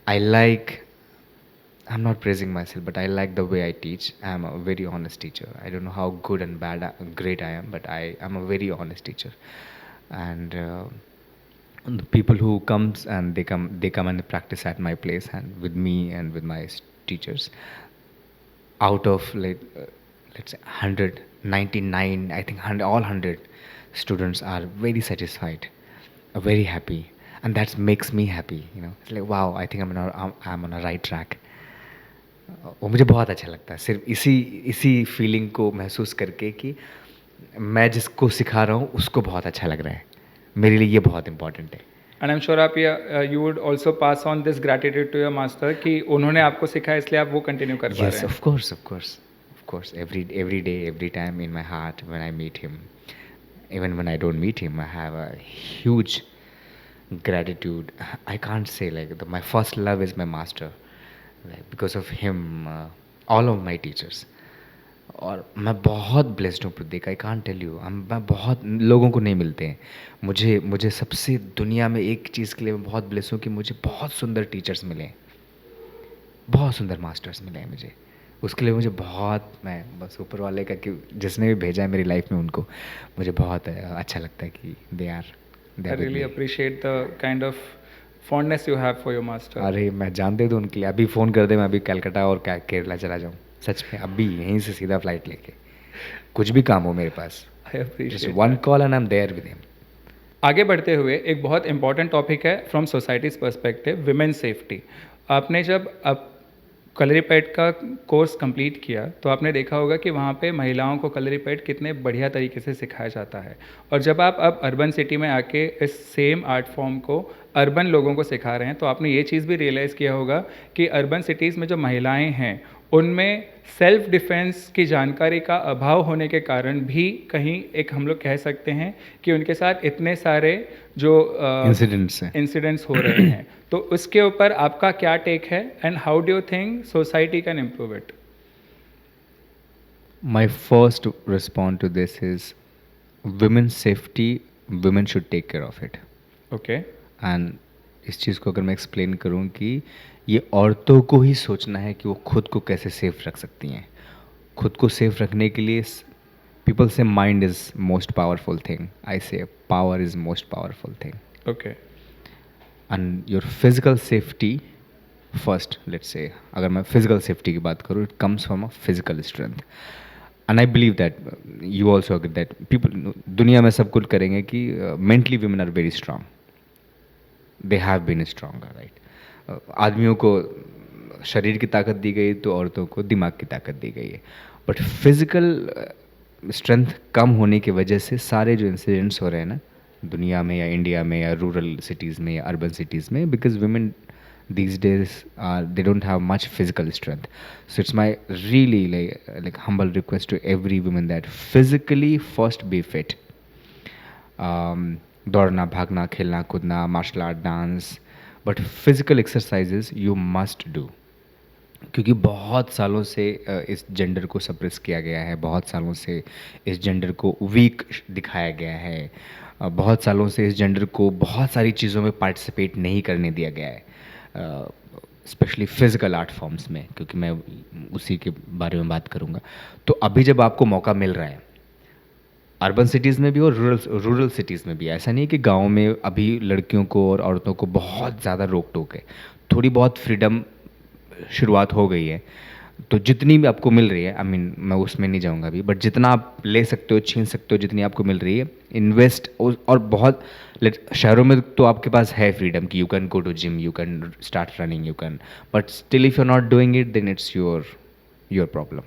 I'm not praising myself, but I like the way I teach. I'm a very honest teacher. I don't know how good and great I am, but I am a very honest teacher. And the people who comes and they come and practice at my place and with me and with my teachers, out of let's say 199, I think 100, all 100 students are very satisfied, very happy, and that makes me happy. It's like, wow, I think I'm on a right track. वो मुझे बहुत अच्छा लगता है, सिर्फ इसी फीलिंग को महसूस करके कि मैं जिसको सिखा रहा हूँ उसको बहुत अच्छा लग रहा है. मेरे लिए ये बहुत इम्पोर्टेंट है. And I'm sure आप you would also pass on this gratitude to your master कि उन्होंने आपको सिखाया इसलिए आप वो continue कर पा रहे Yes, हैं. of course. Every day, every time in my heart when I meet him, even when I don't meet him, I have a huge gratitude. I can't say my first love is my master, because of him, all of my teachers. और मैं बहुत ब्लेस्ड हूँ Pratik. I can't tell you. मैं बहुत लोगों को नहीं मिलते हैं. मुझे सबसे दुनिया में एक चीज़ के लिए मैं बहुत ब्लेस्ड हूँ कि मुझे बहुत सुंदर टीचर्स मिले, बहुत सुंदर मास्टर्स मिले हैं मुझे. उसके लिए मुझे बहुत, मैं बस ऊपर वाले का कि जिसने भी भेजा है मेरी लाइफ में उनको, मुझे बहुत अच्छा लगता है कि they are. I really appreciate the kind of fondness you have for your master. अरे मैं जान दे दूँ उनके लिए. अभी फ़ोन कर दे, मैं अभी कलकत्ता और केरला चला जाऊँ. सच में अभी यहीं से सीधा फ्लाइट लेके, कुछ भी काम हो मेरे पास, I appreciate just one call and I'm there with him. आगे बढ़ते हुए एक बहुत इंपॉर्टेंट टॉपिक है from societies perspective, women safety. आपने जब अब कलरीपैड का कोर्स कंप्लीट किया तो आपने देखा होगा कि वहाँ पे महिलाओं को कलरीपैड कितने बढ़िया तरीके से सिखाया जाता है. और जब आप अब अर्बन सिटी में आके इस सेम आर्ट फॉर्म को अर्बन लोगों को सिखा रहे हैं तो आपने ये चीज़ भी रियलाइज़ किया होगा कि अर्बन सिटीज़ में जो महिलाएं हैं उनमें सेल्फ डिफेंस की जानकारी का अभाव होने के कारण भी कहीं एक हम लोग कह सकते हैं कि उनके साथ इतने सारे जो इंसिडेंट्स हो रहे हैं. तो उसके ऊपर आपका क्या टेक है and how do you think society can improve it? My first response to this is women's safety, women should take care of it. Okay. And इस चीज़ को अगर मैं एक्सप्लेन करूँ कि ये औरतों को ही सोचना है कि वो खुद को कैसे सेफ रख सकती हैं. खुद को सेफ रखने के लिए पीपल से mind is most powerful thing. I say power is most powerful thing. Okay. And your physical safety first. Let's say अगर मैं फिजिकल सेफ्टी की बात करूँ, it comes from a physical strength. And I believe that you also agree that people दुनिया में सब कुछ करेंगे कि mentally women are very strong. They have been stronger, right. आदमियों को शरीर की ताकत दी गई तो औरतों को दिमाग की ताकत दी गई है. बट फिजिकल स्ट्रेंथ कम होने की वजह से सारे जो इंसिडेंट्स हो रहे हैं ना दुनिया में या इंडिया में या रूरल सिटीज़ में या अर्बन सिटीज़ में, because women these days they don't have much physical strength. So it's my really like humble request to every woman that physically first be fit. दौड़ना, भागना, खेलना, कूदना, martial art, dance, but physical exercises you must do, क्योंकि बहुत सालों से इस जेंडर को सप्रेस किया गया है, बहुत सालों से इस जेंडर को वीक दिखाया गया है, बहुत सालों से इस जेंडर को बहुत सारी चीज़ों में पार्टिसिपेट नहीं करने दिया गया है, स्पेशली फिज़िकल आर्ट फॉर्म्स में, क्योंकि मैं उसी के बारे में बात करूँगा। तो अभी जब आपको मौका मिल रहा है अर्बन सिटीज़ में भी और रूरल सिटीज़ में भी, ऐसा नहीं है कि गाँव में अभी लड़कियों को और औरतों को बहुत ज़्यादा रोक टोक है, थोड़ी बहुत फ्रीडम शुरुआत हो गई है, तो जितनी भी आपको मिल रही है, आई मीन मैं उसमें नहीं जाऊंगा अभी, बट जितना आप ले सकते हो, छीन सकते हो, जितनी आपको मिल रही है, इन्वेस्ट। और बहुत शहरों में तो आपके पास है फ्रीडम कि you can go to gym, you can start running, you can, but still if you are not doing it then it's your problem.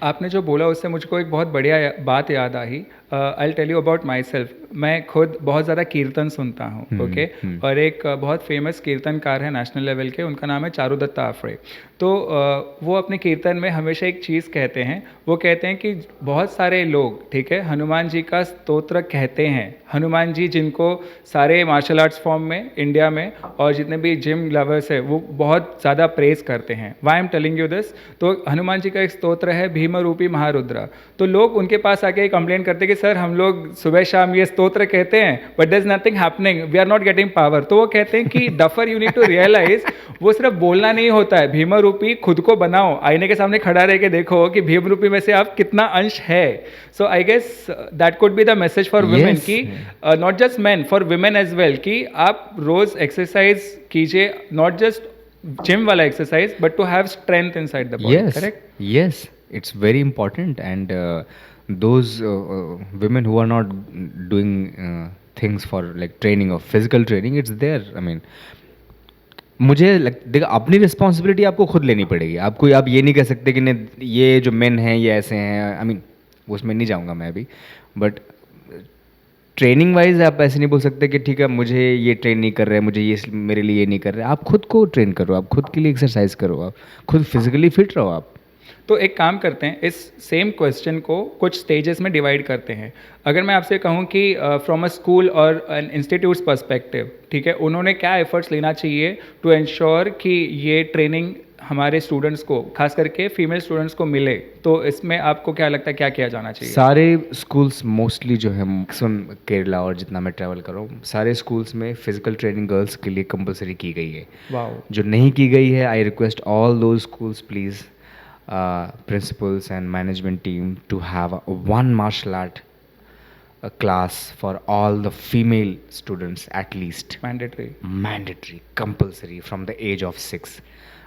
आपने जो बोला उससे मुझको एक बहुत बढ़िया बात याद आई। I tell you about myself. मैं खुद बहुत ज़्यादा कीर्तन सुनता हूँ, ओके। और एक बहुत फेमस कीर्तनकार है नेशनल लेवल के, उनका नाम है चारुदत्त आफरे। तो वो अपने कीर्तन में हमेशा एक चीज़ कहते हैं, वो कहते हैं कि बहुत सारे लोग, ठीक है, हनुमान जी का स्तोत्र कहते हैं। हनुमान जी जिनको सारे मार्शल आर्ट्स फॉर्म में इंडिया में और जितने भी जिम लवर्स है वो बहुत ज़्यादा प्रेज करते हैं। Why am telling you this, तो हनुमान जी का एक स्तोत्र है भीम रूपी महारुद्र। तो लोग उनके पास आके कंप्लेन करते हैं कि सर हम लोग सुबह शाम ये स्तोत्र कहते हैं but there is nothing happening, we are not getting power. तो वो कहते हैं कि duffer you need to realise वो सिर्फ बोलना नहीं होता है, भीम रूपी खुद को बनाओ, आईने के सामने खड़ा रह के देखो कि भीम रूपी में से आप कितना अंश है। So I guess that could be the message for women की not just man, for women as well, कि आप रोज एक्सरसाइज कीजिए, नॉट जस्ट जिम वाला exercise but to have strength inside the body. Correct? Yes, it's very important, and those women who are not doing things for like training or physical training, it's there. I mean, मुझे देखो अपनी रिस्पॉन्सिबिलिटी आपको खुद लेनी पड़ेगी। आपको आप ये नहीं कह सकते कि नहीं ये जो मेन हैं ये ऐसे हैं, आई मीन उसमें नहीं जाऊंगा मैं अभी, बट ट्रेनिंग वाइज आप ऐसे नहीं बोल सकते कि ठीक है मुझे ये ट्रेन नहीं कर रहे हैं, मुझे ये मेरे लिए ये नहीं कर रहे हैं। आप खुद को ट्रेन करो, आप खुद के लिए एक्सरसाइज करो, आप खुद फिजिकली फिट रहो आप। तो एक काम करते हैं, इस सेम क्वेश्चन को कुछ स्टेजेस में डिवाइड करते हैं। अगर मैं आपसे कहूँ कि फ्रॉम अ स्कूल और एन इंस्टीट्यूट्स पर्सपेक्टिव, ठीक है, उन्होंने क्या एफर्ट्स लेना चाहिए टू एंश्योर कि ये ट्रेनिंग हमारे स्टूडेंट्स को, खास करके फीमेल स्टूडेंट्स को मिले, तो इसमें आपको क्या लगता है क्या किया जाना चाहिए? सारे स्कूल्स मोस्टली जो है मैक्सिमम केरला और जितना मैं ट्रैवल कर रहा हूँ, सारे स्कूल्स में फिजिकल ट्रेनिंग गर्ल्स के लिए कंपलसरी की गई है। वाओ। जो नहीं की गई है, I request all those schools please, principals and management team to have one martial art class for all the female students at least. Mandatory, compulsory from the age of 6,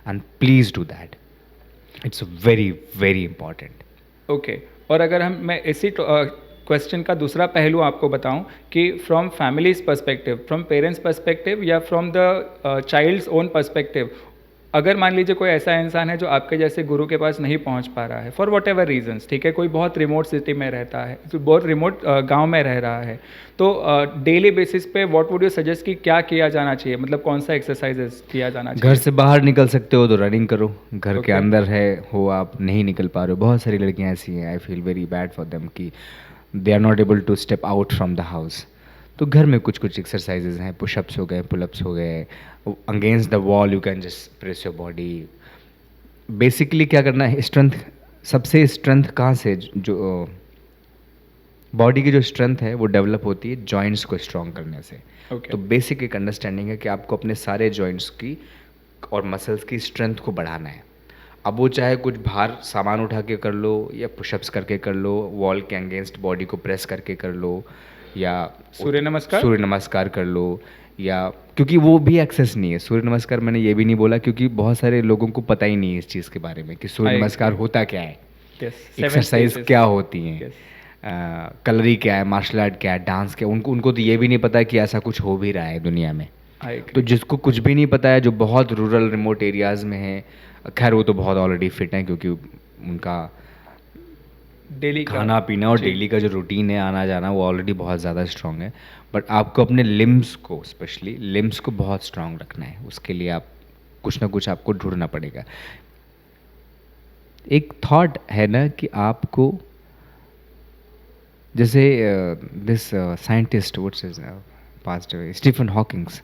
and please do that. It's very very important. Okay. और अगर मैं इसी क्वेश्चन का दूसरा पहलू आपको बताऊं कि from families perspective, from parents perspective या from the child's own perspective, अगर मान लीजिए कोई ऐसा इंसान है जो आपके जैसे गुरु के पास नहीं पहुंच पा रहा है फॉर वॉट एवर रीजन्स, ठीक है, कोई बहुत रिमोट सिटी में रहता है, तो बहुत रिमोट गांव में रह रहा है, तो डेली बेसिस पे व्हाट वुड यू सजेस्ट कि क्या किया जाना चाहिए, मतलब कौन सा एक्सरसाइजेस किया जाना चाहिए? घर से बाहर निकल सकते हो तो रनिंग करो, घर के अंदर है हो आप नहीं निकल पा रहे हो, बहुत सारी लड़कियां ऐसी हैं, I feel very bad for them कि they are not able to step out from the house. तो घर में कुछ कुछ एक्सरसाइजेज हैं, पुशअप्स हो गए, पुलअप्स हो गए, against the wall you can just press your body. Basically क्या करना है, स्ट्रेंथ, सबसे स्ट्रेंथ कहाँ से, जो बॉडी की जो स्ट्रेंथ है वो डेवलप होती है जॉइंट्स को स्ट्रॉन्ग करने से। तो बेसिक एक अंडरस्टैंडिंग है कि आपको अपने सारे जॉइंट्स की और मसल्स की स्ट्रेंथ को बढ़ाना है। अब वो चाहे कुछ भार सामान उठा के कर लो, या पुशअप्स करके कर लो, वॉल के अगेंस्ट बॉडी को प्रेस करके कर लो, या सूर्य नमस्कार कर लो, या क्योंकि वो भी एक्सेस नहीं है। सूर्य नमस्कार मैंने ये भी नहीं बोला क्योंकि बहुत सारे लोगों को पता ही नहीं है इस चीज़ के बारे में कि सूर्य नमस्कार होता क्या है, एक्सरसाइज क्या होती हैं, कलरी क्या है, मार्शल आर्ट क्या है, डांस क्या, उनको तो ये भी नहीं पता कि ऐसा कुछ हो भी रहा है दुनिया में। तो जिसको कुछ भी नहीं पता है, जो बहुत रूरल रिमोट एरियाज़ में है, खैर वो तो बहुत ऑलरेडी फिट हैं क्योंकि उनका डेली का खाना पीना और जी। डेली का जो रूटीन है आना जाना वो ऑलरेडी बहुत ज़्यादा स्ट्रांग है, बट आपको अपने लिम्स को, स्पेशली लिम्स को बहुत स्ट्रांग रखना है। उसके लिए आप कुछ ना कुछ आपको ढूंढना पड़ेगा। एक थॉट है ना कि आपको, जैसे this scientist what's his passed away, Stephen Hawkings,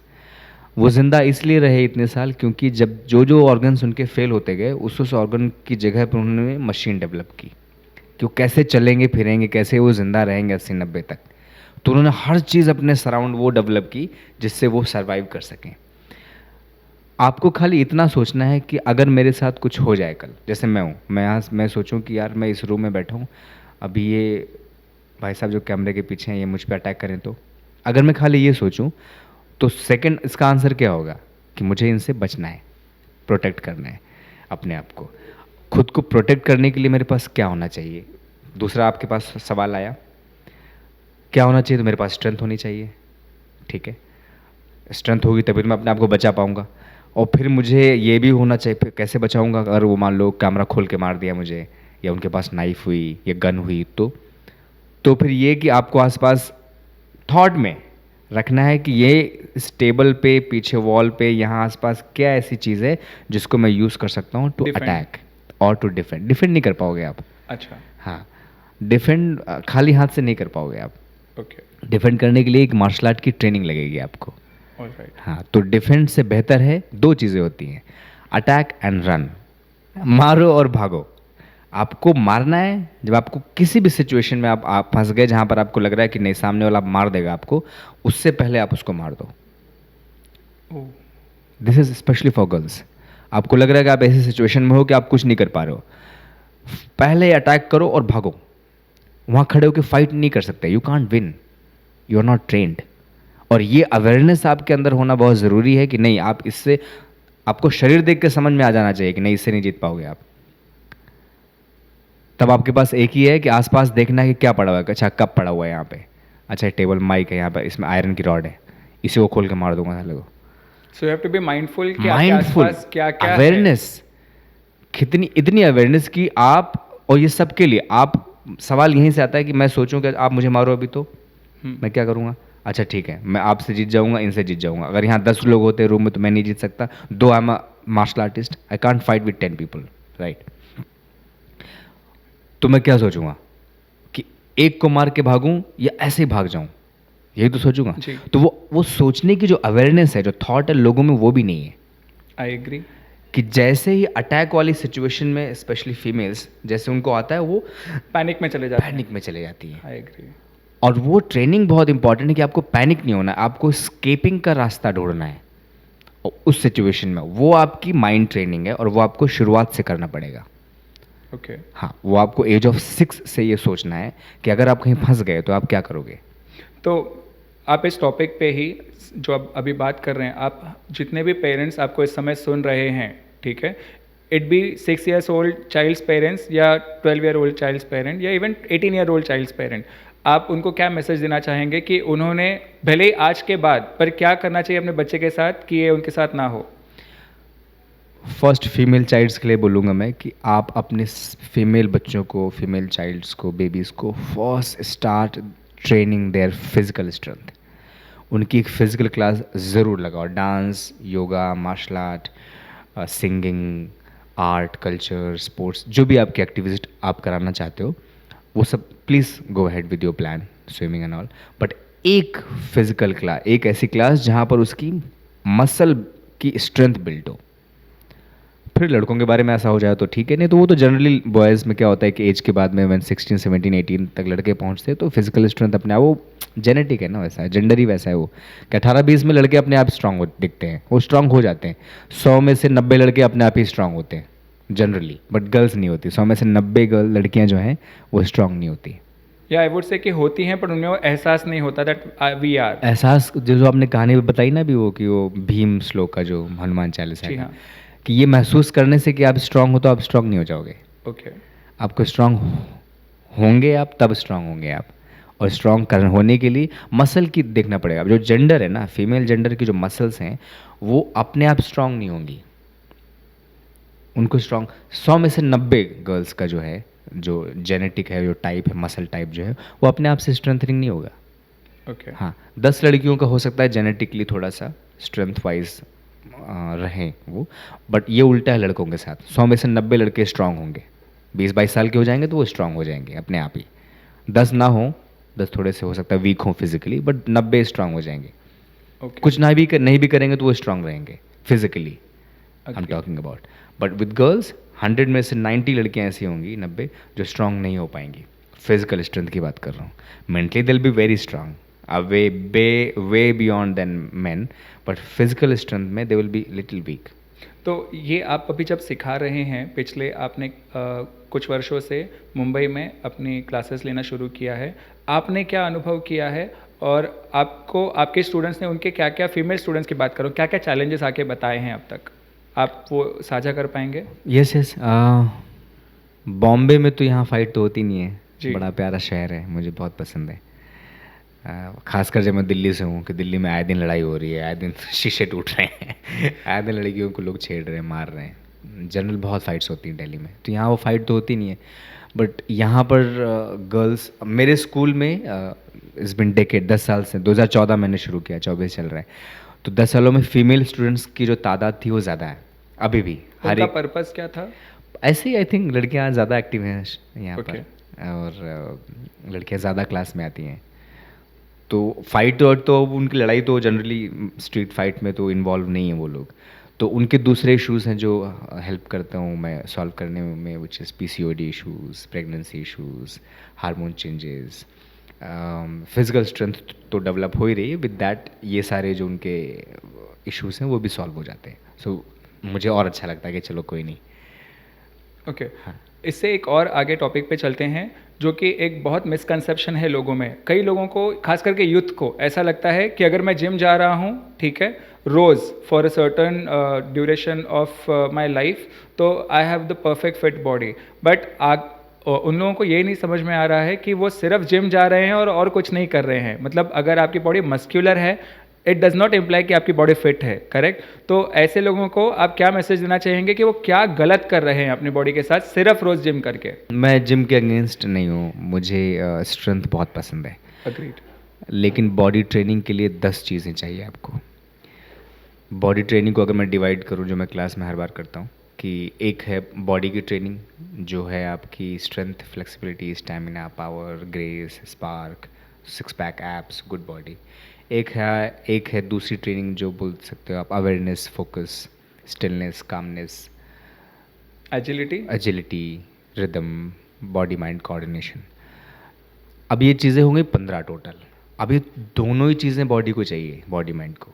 वो ज़िंदा इसलिए रहे इतने साल क्योंकि जब जो जो ऑर्गन्स उनके फेल होते गए उस ऑर्गन की जगह पर उन्होंने मशीन डेवलप की कि वो कैसे चलेंगे फिरेंगे, कैसे वो ज़िंदा रहेंगे 80-90 तक। तो उन्होंने हर चीज़ अपने सराउंड वो डेवलप की जिससे वो सरवाइव कर सकें। आपको खाली इतना सोचना है कि अगर मेरे साथ कुछ हो जाए कल, जैसे मैं हूँ, मैं सोचूं कि यार मैं इस रूम में बैठा हूँ, अभी ये भाई साहब जो कैमरे के पीछे हैं ये मुझ पे अटैक करें, तो अगर मैं खाली ये सोचूं तो सेकंड इसका आंसर क्या होगा कि मुझे इनसे बचना है, प्रोटेक्ट करना है अपने आप को। खुद को प्रोटेक्ट करने के लिए मेरे पास क्या होना चाहिए? दूसरा आपके पास सवाल आया, क्या होना चाहिए? तो मेरे पास स्ट्रेंथ होनी चाहिए, ठीक है। स्ट्रेंथ होगी तभी तो मैं अपने आप को बचा पाऊंगा। और फिर मुझे ये भी होना चाहिए, फिर कैसे बचाऊंगा अगर वो मान लो कैमरा खोल के मार दिया मुझे, या उनके पास नाइफ हुई या गन हुई, तो फिर ये कि आपको आसपास थॉट में रखना है कि ये इस टेबल पे, पीछे वॉल पे, यहाँ आसपास क्या ऐसी चीज़ है जिसको मैं यूज़ कर सकता हूँ टू Defend. अटैक और टू डिफेंड। डिफेंड नहीं कर पाओगे आप, अच्छा, हाँ, डिफेंड खाली हाथ से नहीं कर पाओगे आप। ओके, डिफेंड करने के लिए एक मार्शल आर्ट की ट्रेनिंग लगेगी आपको। ऑलराइट, हाँ, तो डिफेंड से बेहतर है, दो चीज़ें होती हैं, अटैक एंड रन। मारो और भागो। आपको मारना है जब आपको किसी भी सिचुएशन में आप फंस गए जहाँ पर आपको लग रहा है कि नहीं सामने वाला मार देगा आपको, उससे पहले आप उसको मार दो। Oh, this is specially for girls. आपको लग रहा है कि आप ऐसी सिचुएशन में हो कि आप कुछ नहीं कर पा रहे हो, पहले अटैक करो और भागो। वहाँ खड़े होकर फाइट नहीं कर सकते, you can't win, you are not trained. और ये अवेयरनेस आपके अंदर होना बहुत ज़रूरी है कि नहीं, आप इससे, आपको शरीर देख के समझ में आ जाना चाहिए कि नहीं इससे नहीं जीत पाओगे आप। तब आपके पास एक ही है कि आसपास देखना है कि क्या पड़ा हुआ है, अच्छा कप पड़ा हुआ है यहाँ पे, अच्छा टेबल माइक है यहाँ पे, इसमें आयरन की रॉड है, इसी को खोल के मार दूंगा साले को। So you have to be mindful कि आपके माइंडफुल आसपास क्या-क्या है। अवेयरनेस, कितनी इतनी अवेयरनेस की आप, और ये सबके लिए आप, सवाल यहीं से आता है कि मैं सोचूं कि आप मुझे मारो अभी तो मैं क्या करूंगा? अच्छा ठीक है, मैं आपसे जीत जाऊंगा, इनसे जीत जाऊंगा। अगर यहाँ 10 लोग होते रूम में तो मैं नहीं जीत सकता, though I am a martial artist, I can't fight with 10 people, right. तो मैं क्या सोचूंगा कि एक को मार के भागूं या ऐसे ही भाग जाऊं, यही तो सोचूंगा। जी। तो वो सोचने की जो अवेयरनेस है, जो थॉट है लोगों में, वो भी नहीं है। I agree. कि जैसे ही अटैक वाली सिचुएशन में, स्पेशली फीमेल्स, जैसे उनको आता है वो पैनिक में चले जाते हैं। पैनिक में चले जाती है। I agree. और वो ट्रेनिंग बहुत इंपॉर्टेंट है कि आपको पैनिक नहीं होना है, आपको स्केपिंग का रास्ता ढूंढना है। और उस सिचुएशन में वो आपकी माइंड ट्रेनिंग है और वो आपको शुरुआत से करना पड़ेगा। ओके, हाँ, वो आपको एज ऑफ 6 से ये सोचना है कि अगर आप कहीं फंस गए तो आप क्या करोगे। तो आप इस टॉपिक पे ही जो आप अभी बात कर रहे हैं, आप जितने भी पेरेंट्स आपको इस समय सुन रहे हैं, ठीक है, it be 6 years old childs parents या 12 ईयर ओल्ड चाइल्ड्स पेरेंट या even 18 year old childs parent, आप उनको क्या मैसेज देना चाहेंगे कि उन्होंने भले ही आज के बाद पर क्या करना चाहिए अपने बच्चे के साथ कि ये उनके साथ ना हो? फर्स्ट फीमेल चाइल्ड्स के लिए बोलूँगा मैं कि आप अपने फीमेल बच्चों को, फीमेल चाइल्ड्स को, बेबीज़ को first start training their physical strength. उनकी एक फिजिकल क्लास ज़रूर लगाओ, dance, yoga, martial art, singing, art, culture, sports, जो भी आपकी एक्टिविटी आप कराना चाहते हो वो सब please go ahead with your plan, swimming and all. But एक फिजिकल क्लास, एक ऐसी क्लास जहाँ पर उसकी मसल की स्ट्रेंथ बिल्ड हो। फिर लड़कों के बारे में ऐसा हो जाए तो ठीक है, नहीं तो वो तो जनरली बॉयज़ में क्या होता है कि एज के बाद में 16, 17, 18 तक लड़के पहुंचते हैं तो फिजिकल स्ट्रेंथ अपने आप, वो जेनेटिक है ना, वैसा है, जेंडर ही वैसा है वो, कि 18-20 में लड़के अपने आप स्ट्रांग दिखते हैं, वो स्ट्रांग हो जाते हैं। 100 में से 90 लड़के अपने आप ही स्ट्रांग होते हैं जनरली, बट गर्ल्स नहीं होती। 100 में से 90 लड़कियाँ जो हैं वो स्ट्रांग नहीं होती। या आई वुड से कि होती हैं पर उनमें वो एहसास नहीं होता दैट वी आर। एहसास जो आपने कहानी बताई ना भी, वो कि वो भीम श्लोक का जो हनुमान चालीसा जी का, हाँ, कि ये महसूस करने से कि आप स्ट्रांग हो तो आप स्ट्रांग नहीं हो जाओगे। ओके, आपको स्ट्रांग होंगे आप, तब स्ट्रांग होंगे आप। और स्ट्रांग होने के लिए मसल की देखना पड़ेगा। अब जो जेंडर है ना, फीमेल जेंडर की जो मसल्स हैं वो अपने आप स्ट्रांग नहीं होंगी, उनको स्ट्रांग 100 में से 90 गर्ल्स का जो है जो जेनेटिक है, जो टाइप है, मसल टाइप जो है, वो अपने आप से स्ट्रेंथनिंग नहीं होगा। ओके। हाँ, 10 लड़कियों का हो सकता है जेनेटिकली थोड़ा सा स्ट्रेंथ वाइज रहें वो, बट ये उल्टा है लड़कों के साथ। 100 में से 90 लड़के स्ट्रांग होंगे, 20-22 साल के हो जाएंगे तो वो स्ट्रांग हो जाएंगे अपने आप ही। 10 ना हो, 10 थोड़े से हो सकता है वीक हों फिजिकली, बट 90 स्ट्रांग हो जाएंगे। ओके। कुछ ना भी नहीं भी करेंगे तो वो स्ट्रांग रहेंगे physically, I am Agreed. Talking about. But with girls 100 में से 90 लड़कियां ऐसी होंगी, 90 जो स्ट्रांग नहीं हो पाएंगी। फिजिकल स्ट्रेंथ की बात कर रहा हूँ। Mentally they'll be very strong, way beyond than man, but physical strength में they will be little weak. तो ये आप अभी जब सिखा रहे हैं, पिछले आपने कुछ वर्षों से मुंबई में अपनी क्लासेस लेना शुरू किया है, आपने क्या अनुभव किया है और आपको आपके स्टूडेंट्स ने उनके क्या क्या, फीमेल स्टूडेंट्स की बात करो, क्या क्या चैलेंजेस आके बताए हैं अब तक, आप वो साझा कर पाएंगे? यस यस, बॉम्बे में तो यहाँ फाइट तो होती नहीं जी। है। बड़ा प्यारा शहर है, मुझे बहुत पसंद है। खासकर जब मैं दिल्ली से हूँ कि दिल्ली में आए दिन लड़ाई हो रही है, आए दिन शीशे टूट रहे हैं, आए दिन लड़कियों को लोग छेड़ रहे हैं, मार रहे हैं। जनरल बहुत फाइट्स होती हैं दिल्ली में, तो यहाँ वो फाइट तो होती नहीं है। बट यहाँ पर गर्ल्स, मेरे स्कूल में इस बिन डेकेड 10 साल से, 2014 मैंने शुरू किया, 24 चल रहा है, तो 10 सालों में फीमेल स्टूडेंट्स की जो तादाद थी वो ज़्यादा है अभी भी। हर उनका एक पर्पस क्या था? ऐसे ही आई थिंक लड़कियाँ ज़्यादा एक्टिव हैं यहाँ Okay. पर, और लड़कियाँ ज़्यादा क्लास में आती हैं। तो फाइट और तो उनकी लड़ाई तो जनरली स्ट्रीट फाइट में तो इन्वॉल्व नहीं है वो लोग। तो उनके दूसरे इश्यूज़ हैं जो हेल्प करता हूँ मैं सॉल्व करने में, which is PCOD issues, pregnancy issues, hormone changes. Physical strength तो डेवलप हो ही रही है, विद दैट ये सारे जो उनके इश्यूज़ हैं वो भी सॉल्व हो जाते हैं। सो मुझे और अच्छा लगता है कि चलो कोई नहीं। ओके। हाँ। इससे एक और आगे टॉपिक पे चलते हैं, जो कि एक बहुत मिसकंसेप्शन है लोगों में। कई लोगों को, खास करके यूथ को, ऐसा लगता है कि अगर मैं जिम जा रहा हूँ, ठीक है, रोज़ for a certain duration of my life, तो I have the perfect fit body. But उन लोगों को ये नहीं समझ में आ रहा है कि वो सिर्फ जिम जा रहे हैं और कुछ नहीं कर रहे हैं। मतलब अगर आपकी बॉडी मस्क्यूलर है, इट डज़ नॉट इम्प्लाई कि आपकी बॉडी फिट है, करेक्ट? तो ऐसे लोगों को आप क्या मैसेज देना चाहेंगे कि वो क्या गलत कर रहे हैं अपनी बॉडी के साथ सिर्फ रोज़ जिम करके? मैं जिम के अगेंस्ट नहीं हूँ, मुझे स्ट्रेंथ बहुत पसंद है, अग्रीड। लेकिन बॉडी ट्रेनिंग के लिए 10 चीज़ें चाहिए आपको। बॉडी ट्रेनिंग को अगर मैं डिवाइड करूँ, जो मैं क्लास में हर बार करता हूँ, कि एक है बॉडी की ट्रेनिंग जो है आपकी strength, flexibility, stamina, power, grace, spark, 6 pack abs, good body. एक है दूसरी ट्रेनिंग जो बोल सकते हो आप awareness, focus, stillness, calmness, agility. Rhythm, body mind coordination. अब ये चीज़ें होंगी 15 टोटल। अब ये दोनों ही चीज़ें बॉडी को चाहिए, बॉडी माइंड को।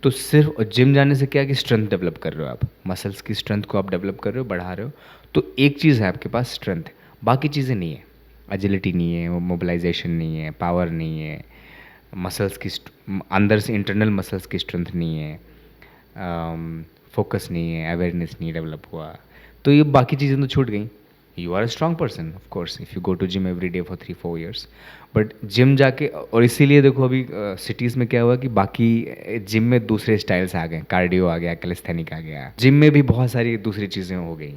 तो सिर्फ जिम जाने से क्या है कि स्ट्रेंथ डेवलप कर रहे हो आप, मसल्स की स्ट्रेंथ को आप डेवलप कर रहे हो, बढ़ा रहे हो। तो एक चीज़ है आपके पास स्ट्रेंथ, बाकी चीज़ें नहीं है। एजिलिटी नहीं है, मोबिलाइजेशन नहीं है, पावर नहीं है, मसल्स की अंदर से इंटरनल मसल्स की स्ट्रेंथ नहीं है, फोकस नहीं है, अवेयरनेस नहीं डेवलप हुआ, तो ये बाकी चीज़ें तो छूट गई। You are a strong person of course if you go to gym every day for 3-4 years, but gym जाके, और इसीलिए देखो अभी सिटीज़ में क्या हुआ कि बाकी जिम में दूसरे स्टाइल्स आ गए, कार्डियो आ गया, कैलिस्थेनिक आ गया, जिम में भी बहुत सारी दूसरी चीज़ें हो गई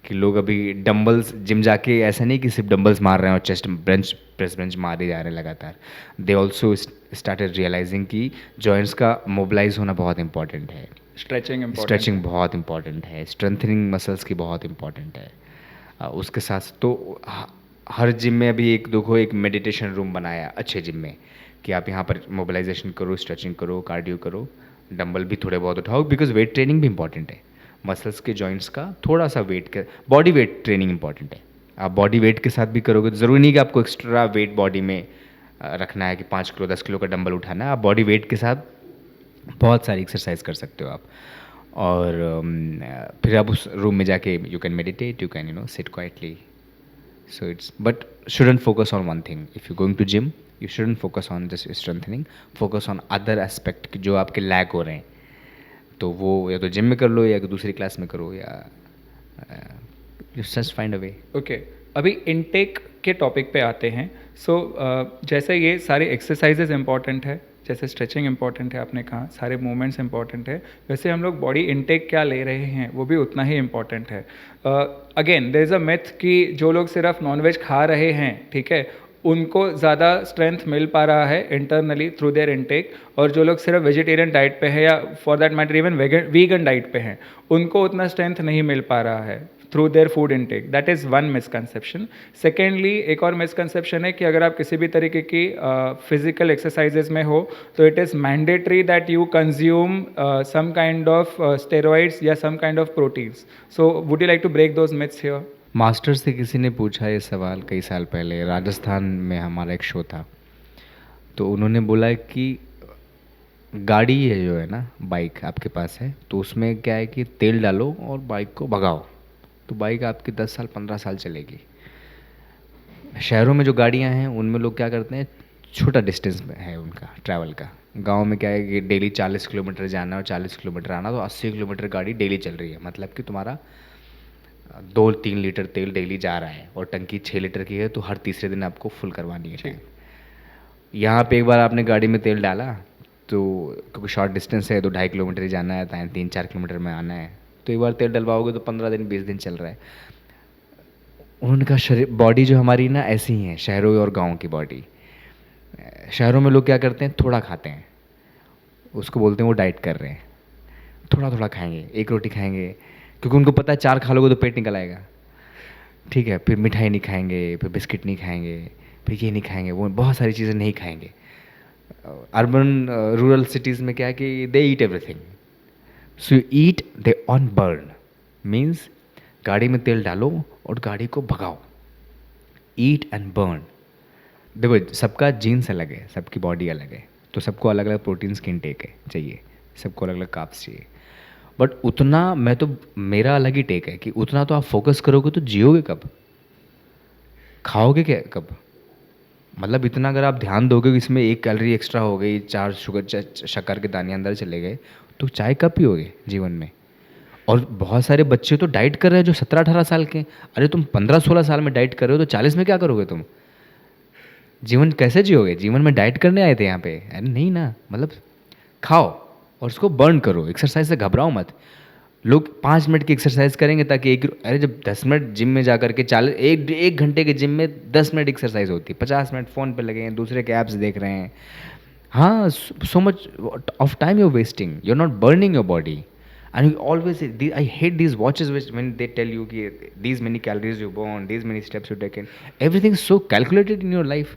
कि लोग अभी डंबल्स, जिम जाके ऐसा नहीं कि सिर्फ डंबल्स मार रहे हैं और चेस्ट बेंच, प्रेस बेंच मारे जा रहे हैं लगातार। दे ऑल्सो स्टार्टेड रियलाइजिंग कि जॉइंट्स का मोबिलाइज होना बहुत इंपॉर्टेंट है, स्ट्रेचिंग बहुत इंपॉर्टेंट है, स्ट्रेंथनिंग मसल्स की बहुत इंपॉर्टेंट है। उसके साथ तो हर जिम में अभी एक मेडिटेशन रूम बनाया अच्छे जिम में कि आप यहाँ पर मोबिलाइजेशन करो, स्ट्रेचिंग करो, कार्डियो करो, डंबल भी थोड़े बहुत उठाओ, बिकॉज वेट ट्रेनिंग भी इंपॉर्टेंट है। मसल्स के जॉइंट्स का थोड़ा सा बॉडी वेट ट्रेनिंग इंपॉर्टेंट है। आप बॉडी वेट के साथ भी करोगे तो ज़रूरी नहीं कि आपको एक्स्ट्रा वेट बॉडी में रखना है कि 5 किलो 10 किलो का डंबल उठाना है। आप बॉडी वेट के साथ बहुत सारी एक्सरसाइज कर सकते हो आप। और फिर आप उस रूम में जाके you can meditate, you can sit quietly. So it's but shouldn't focus on one thing. If you going to gym, you shouldn't focus on just strengthening, focus on other aspect जो आपके लैक हो रहे हैं। तो वो या तो जिम में कर लो या दूसरी क्लास में करो, या just find a way. Okay, अभी इनटेक के टॉपिक पे आते हैं। सो जैसे ये सारे एक्सरसाइजेज इंपॉर्टेंट है, जैसे स्ट्रेचिंग इंपॉर्टेंट है, आपने कहा सारे मूवमेंट्स इंपॉर्टेंट है, वैसे हम लोग बॉडी इनटेक क्या ले रहे हैं वो भी उतना ही इंपॉर्टेंट है. Again there is a myth कि जो लोग सिर्फ नॉनवेज खा रहे हैं, ठीक है, उनको ज़्यादा स्ट्रेंथ मिल पा रहा है इंटरनली थ्रू देयर इनटेक, और जो लोग सिर्फ वेजिटेरियन डाइट पे है या for that matter even vegan diet पे हैं, उनको उतना स्ट्रेंथ नहीं मिल पा रहा है through their food intake. That is one misconception. Secondly, एक और मिसकंसेप्शन है कि अगर आप किसी भी तरीके की फिजिकल एक्सरसाइजेज में हो तो it is mandatory that you consume some kind of steroids या some kind of proteins. So would you like to break those myths here? Master से किसी ने पूछा ये सवाल कई साल पहले, राजस्थान में हमारा एक शो था, तो उन्होंने बोला कि गाड़ी है जो है ना, बाइक आपके पास है, तो उसमें क्या है कि तेल डालो और बाइक को भगाओ, तो बाइक आपकी 10 साल 15 साल चलेगी. शहरों में जो गाड़ियां हैं उनमें लोग क्या करते हैं, छोटा डिस्टेंस में है उनका ट्रैवल का. गांव में क्या है कि डेली 40 किलोमीटर जाना और 40 किलोमीटर आना, तो 80 किलोमीटर गाड़ी डेली चल रही है, मतलब कि तुम्हारा 2-3 लीटर तेल डेली जा रहा है, और टंकी 6 लीटर की है तो हर तीसरे दिन आपको फुल करवानी है टैंक. यहाँ पे एक बार आपने गाड़ी में तेल डाला, तो क्योंकि शॉर्ट डिस्टेंस है तो 2.5 किलोमीटर ही जाना है, 3-4 किलोमीटर में आना है, तो एक बार तेल डलवाओगे तो 15 दिन 20 दिन चल रहा है. उन्होंने कहा शरीर बॉडी जो हमारी ना ऐसी ही है, शहरों और गाँव की बॉडी. शहरों में लोग क्या करते हैं, थोड़ा खाते हैं, उसको बोलते हैं वो डाइट कर रहे हैं. थोड़ा थोड़ा खाएंगे, एक रोटी खाएंगे, क्योंकि उनको पता है 4 खा लोगे तो पेट निकल आएगा, ठीक है. फिर मिठाई नहीं खाएंगे, फिर बिस्किट नहीं खाएंगे, फिर ये नहीं खाएंगे, वो बहुत सारी चीज़ें नहीं खाएंगे. अर्बन रूरल सिटीज़ में क्या है कि they eat everything. So you eat they on burn, means गाड़ी में तेल डालो और गाड़ी को भगाओ. Eat and burn. देखो सबका जीन्स अलग है, सबकी बॉडी अलग है, तो सबको अलग अलग प्रोटीन्स की इनटेक है चाहिए, सबको अलग अलग कार्ब्स चाहिए. बट उतना मेरा अलग ही टेक है कि उतना तो आप फोकस करोगे तो जियोगे कब, खाओगे क्या कब. मतलब इतना अगर आप ध्यान दोगे कि इसमें 1 कैलोरी एक्स्ट्रा हो गई, 4 शक्कर के दाने अंदर चले गए, तो चाय कब पियोगे जीवन में. और बहुत सारे बच्चे तो डाइट कर रहे हैं जो 17-18 साल के. अरे तुम 15-16 साल में डाइट कर रहे हो तो 40 में क्या करोगे तुम, जीवन कैसे जियोगे. जीवन में डाइट करने आए थे यहाँ पे, अरे नहीं ना. मतलब खाओ और उसको बर्न करो. एक्सरसाइज से घबराओ मत. लोग 5 मिनट की एक्सरसाइज करेंगे ताकि अरे जब 10 मिनट जिम में जा करके 1 घंटे के जिम में 10 मिनट एक्सरसाइज होती है, 50 मिनट फ़ोन पे लगे हैं, दूसरे के ऐप्स देख रहे हैं. हाँ, so much of time you are wasting, you are not burning your body. And you always, I hate these watches which when they tell you कि these many calories you burn, these many steps you taken, everything so calculated in your life.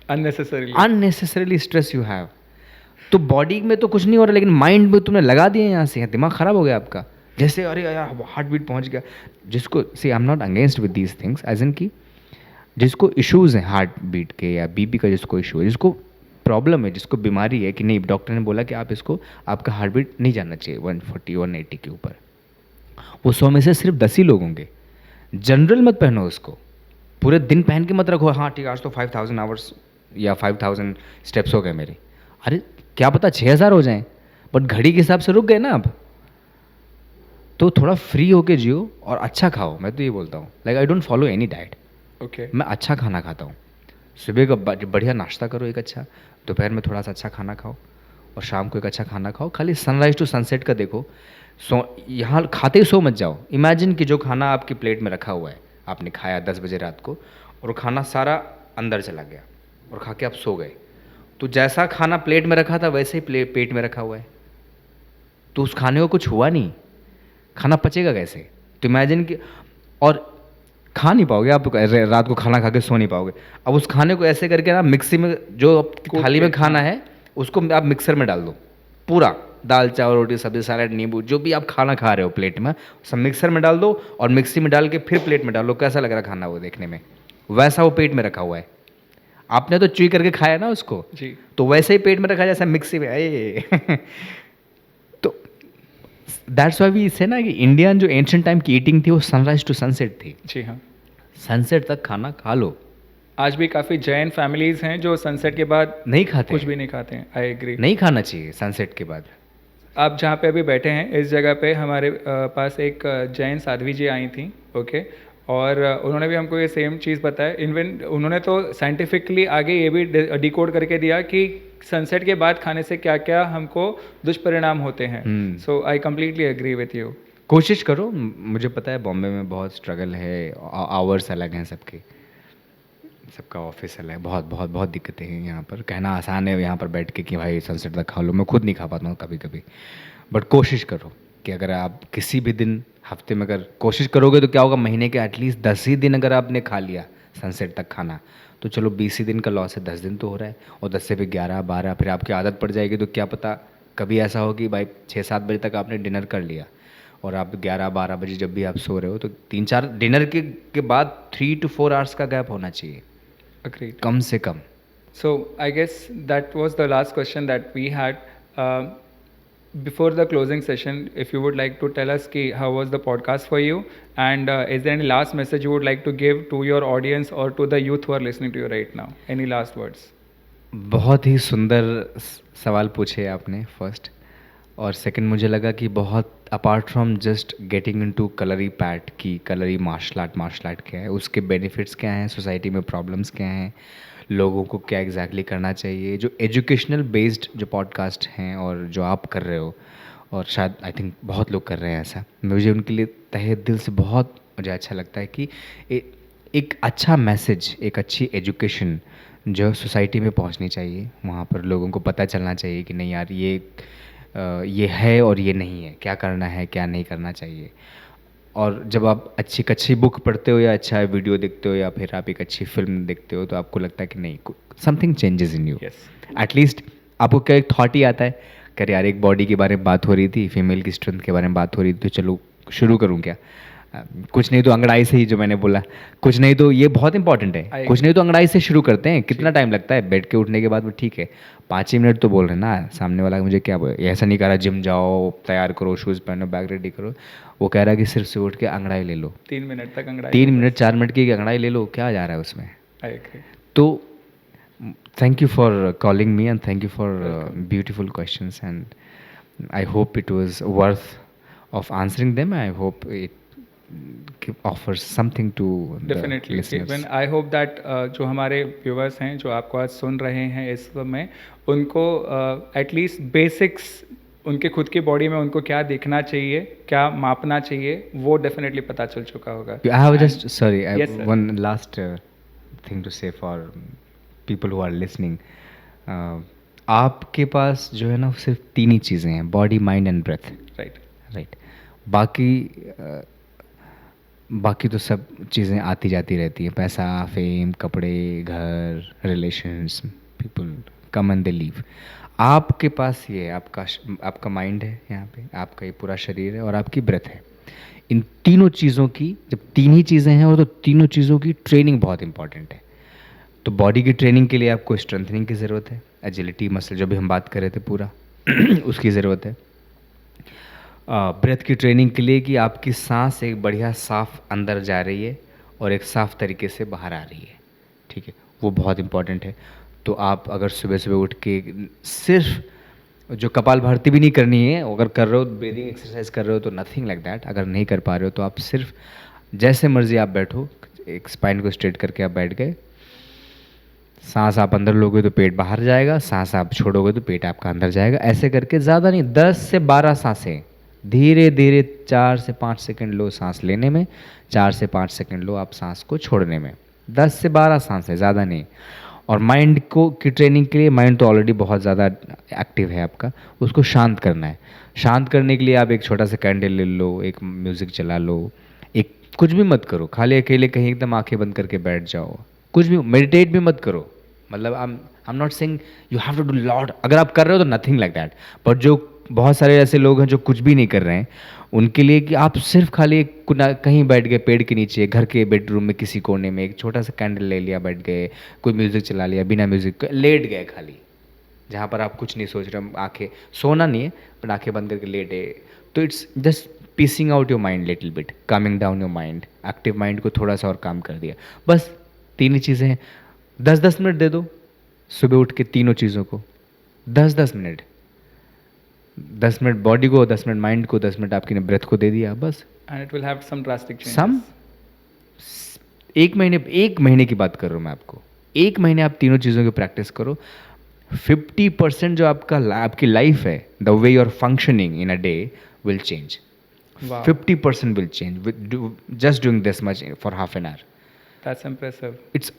Unnecessarily stress you have. तो बॉडी में तो कुछ नहीं हो रहा, लेकिन माइंड में तुमने लगा दिया यहाँ से, दिमाग ख़राब हो गया आपका. जैसे अरे यार हार्ट बीट पहुँच गया, जिसको see I am not against with these things, as in की जिसको इश्यूज़ हैं हार्ट बीट के या बीपी का, जिसको इशू है, जिसको प्रॉब्लम है, जिसको बीमारी है कि नहीं, डॉक्टर ने बोला कि आप इसको, आपका हार्ट बीट नहीं जाना चाहिए 140-180 के ऊपर, वो 100 में से सिर्फ 10 ही लोग होंगे. जनरल मत पहनो उसको, पूरे दिन पहन के मत रखो. हाँ ठीक है, आज तो 5000 आवर्स या 5000 स्टेप्स हो गए मेरे. अरे क्या पता 6000 हो जाएं, बट घड़ी के हिसाब से रुक गए ना आप. तो थोड़ा फ्री होके जियो और अच्छा खाओ. मैं तो ये बोलता हूँ, like I don't follow any diet. Okay, मैं अच्छा खाना खाता हूँ. सुबह का बढ़िया नाश्ता करो एक अच्छा, दोपहर में थोड़ा सा अच्छा खाना खाओ, और शाम को एक अच्छा खाना खाओ. खाली सनराइज टू सनसेट का देखो. यहाँ खाते ही सो मत जाओ. इमेजिन कि जो खाना आपकी प्लेट में रखा हुआ है, आपने खाया 10 बजे रात को, और वो खाना सारा अंदर चला गया और खा के आप सो गए, तो जैसा खाना प्लेट में रखा था वैसे ही पेट में रखा हुआ है, तो उस खाने को कुछ हुआ नहीं. खाना पचेगा कैसे. तो इमेजिन कि, और खा नहीं पाओगे आप, रात को खाना खा के सो नहीं पाओगे. अब उस खाने को ऐसे करके ना मिक्सी में, जो आपकी थाली में खाना है उसको आप मिक्सर में डाल दो, पूरा दाल चावल रोटी सब्जी सलाद नींबू जो भी आप खाना खा रहे हो प्लेट में, सब मिक्सर में डाल दो और मिक्सी में डाल के फिर प्लेट में डाल दो. कैसा लग रहा खाना वो देखने में, वैसा वो पेट में रखा हुआ है. आपने तो चुई करके खाया ना उसको जी, तो वैसे ही पेट में रखा जैसा मिक्सी में. तो दैट्स वाई वी से ना कि इंडियन जो एंशिएंट टाइम की ईटिंग थी वो सनराइज टू सनसेट थी. जी हाँ. सनसेट तक खाना खा लो. आज भी काफ़ी जैन फैमिलीज़ हैं जो सनसेट के बाद नहीं खाते, कुछ भी नहीं खाते हैं. I agree. नहीं खाना चाहिए सनसेट के बाद. आप जहाँ पे अभी बैठे हैं इस जगह पे हमारे पास एक जैन साध्वी जी आई थी. ओके, और उन्होंने भी हमको ये सेम चीज़ बताया। इवन उन्होंने तो साइंटिफिकली आगे ये भी डिकोड करके दिया कि सनसेट के बाद खाने से क्या क्या हमको दुष्परिणाम होते हैं। So I completely agree with you. कोशिश करो। मुझे पता है बॉम्बे में बहुत स्ट्रगल है, आवर्स अलग हैं सबके, सबका ऑफिस अलग है, बहुत बहुत बहुत दिक्कतें हैं यहाँ पर। कहना आसान है यहाँ पर बैठ के कि भाई सनसेट तक खा लो, मैं खुद नहीं खा पाता हूँ कभी कभी। बट कोशिश करो कि अगर आप किसी भी दिन हफ्ते में अगर कोशिश करोगे तो क्या होगा, महीने के एटलीस्ट 10 ही दिन अगर आपने खा लिया सनसेट तक खाना, तो चलो 20 ही दिन का लॉस है, 10 दिन तो हो रहा है। और 10 से फिर 11 12 फिर आपकी आदत पड़ जाएगी, तो क्या पता कभी ऐसा हो कि भाई 6-7 बजे तक आपने डिनर कर लिया और आप 11-12 बजे जब भी आप सो रहे हो, तो 3-4 डिनर के बाद 3 to 4 आवर्स का गैप होना चाहिए Agreed. कम से कम। So I guess that was the last question that we had. Before the closing session, if you would like to tell us ki how was the podcast for you, and is there any last message you would like to give to your audience or to the youth who are listening to you right now? Any last words? बहुत ही सुंदर सवाल पूछे आपने फर्स्ट, और सेकंड मुझे लगा कि बहुत apart from just getting into Kalaripayattu की कलरी मार्शल आर्ट क्या है, उसके बेनिफिट्स क्या हैं, सोसाइटी में प्रॉब्लम्स क्या हैं, लोगों को क्या एग्जैक्टली करना चाहिए, जो एजुकेशनल बेस्ड जो पॉडकास्ट हैं और जो आप कर रहे हो, और शायद आई थिंक बहुत लोग कर रहे हैं ऐसा, मुझे उनके लिए तहे दिल से बहुत मुझे अच्छा लगता है कि एक अच्छा मैसेज, एक अच्छी एजुकेशन जो सोसाइटी में पहुंचनी चाहिए, वहाँ पर लोगों को पता चलना चाहिए कि नहीं यार ये है और ये नहीं है, क्या करना है क्या नहीं करना चाहिए। और जब आप अच्छी बुक पढ़ते हो या अच्छा वीडियो देखते हो या फिर आप एक अच्छी फिल्म देखते हो, तो आपको लगता है कि नहीं something changes in you. At least आपको क्या एक थॉट ही आता है, कर यार एक बॉडी के बारे में बात हो रही थी, फीमेल की स्ट्रेंथ के बारे में बात हो रही थी, तो चलो शुरू करूँ क्या, कुछ नहीं तो अंगड़ाई से ही, जो मैंने बोला कुछ नहीं तो ये बहुत इंपॉर्टेंट है, कुछ नहीं तो अंगड़ाई से शुरू करते हैं। कितना टाइम लगता है बेड के उठने के बाद, वो ठीक है 5 ही मिनट तो बोल रहे हैं ना, सामने वाला मुझे क्या बोले, ऐसा नहीं कह रहा जिम जाओ तैयार करो शूज़ पहनो बैग रेडी करो, वो कह रहा है कि सिर्फ से उठ के अंगड़ाई ले लो, 3 मिनट तक अंगड़ाई, 3 मिनट 4 मिनट की अंगड़ाई ले लो, क्या जा रहा है उसमें। I agree. तो thank you for calling me and thank you for beautiful questions, and I hope it was worth of answering them, I hope it offers something to Definitely. the listeners. Even I hope that जो हमारे व्यूवर्स हैं जो आपको आज सुन रहे हैं इस समय, उनको एटलीस्ट बेसिक्स उनके खुद की बॉडी में उनको क्या देखना चाहिए, क्या मापना चाहिए, वो डेफिनेटली पता चल चुका होगा। I have just sorry, I Yes, have sir. one last thing to say for people who are listening. आपके पास जो है ना सिर्फ 3 ही चीज़ें हैं, body mind and breath, right. बाकी तो सब चीज़ें आती जाती रहती हैं, पैसा फेम कपड़े घर relations people come and they leave. आपके पास ये है, आपका माइंड है यहाँ पे, आपका ये पूरा शरीर है और आपकी ब्रेथ है। इन तीनों चीज़ों की, जब 3 ही चीज़ें हैं और तो तीनों चीज़ों की ट्रेनिंग बहुत इंपॉर्टेंट है। तो बॉडी की ट्रेनिंग के लिए आपको स्ट्रेंथनिंग की ज़रूरत है, एजिलिटी मसल जो भी हम बात कर रहे थे पूरा उसकी ज़रूरत है। ब्रेथ की ट्रेनिंग के लिए कि आपकी सांस एक बढ़िया साफ अंदर जा रही है और एक साफ तरीके से बाहर आ रही है, ठीक है, वो बहुत इंपॉर्टेंट है। तो आप अगर सुबह सुबह उठ के सिर्फ जो कपाल भारती भी नहीं करनी है, अगर कर रहे हो ब्रीदिंग एक्सरसाइज कर रहे हो तो नथिंग लाइक दैट, अगर नहीं कर पा रहे हो तो आप सिर्फ जैसे मर्जी आप बैठो, एक स्पाइन को स्ट्रेट करके आप बैठ गए, सांस आप अंदर लोगे तो पेट बाहर जाएगा, सांस आप छोड़ोगे तो पेट आपका अंदर जाएगा, ऐसे करके ज़्यादा नहीं 10 से 12 सांसें धीरे धीरे 4 से 5 सेकंड लो सांस लेने में, 4 से 5 सेकंड लो आप सांस को छोड़ने में, 10 से 12 सांसें, ज़्यादा नहीं। और माइंड को की ट्रेनिंग के लिए, माइंड तो ऑलरेडी बहुत ज़्यादा एक्टिव है आपका, उसको शांत करना है। शांत करने के लिए आप एक छोटा सा कैंडल ले लो, एक म्यूज़िक चला लो, एक कुछ भी मत करो, खाली अकेले कहीं एकदम आंखें बंद करके बैठ जाओ, कुछ भी मेडिटेट भी मत करो। मतलब I am not saying you have to do lot, अगर आप कर रहे हो तो नथिंग लाइक दैट, बट जो बहुत सारे ऐसे लोग हैं जो कुछ भी नहीं कर रहे हैं, उनके लिए कि आप सिर्फ खाली कहीं बैठ गए पेड़ के नीचे, घर के बेडरूम में किसी कोने में एक छोटा सा कैंडल ले लिया, बैठ गए, कोई म्यूज़िक चला लिया, बिना म्यूज़िक लेट गए खाली, जहाँ पर आप कुछ नहीं सोच रहे, आंखें सोना नहीं है बट आंखें बंद करके लेटे, तो it's just peacing out your mind little bit, calming down your mind, active mind को थोड़ा सा और काम कर दिया। बस 3 ही चीज़ें हैं, 10-10 मिनट दे दो सुबह उठ के तीनों चीज़ों को, 10-10 मिनट, 10 मिनट बॉडी को, 10 मिनट माइंड को, 10 मिनट आपकी ने ब्रेथ को दे दिया बस। And it will have some drastic changes. सम एक महीने की बात कर रहा हूँ मैं आपको। एक महीने आप तीनों चीज़ों की प्रैक्टिस करो, 50% जो आपकी लाइफ है, the way you are functioning in a day will change. Wow. 50% will change just doing this much for half an hour. That's impressive. It's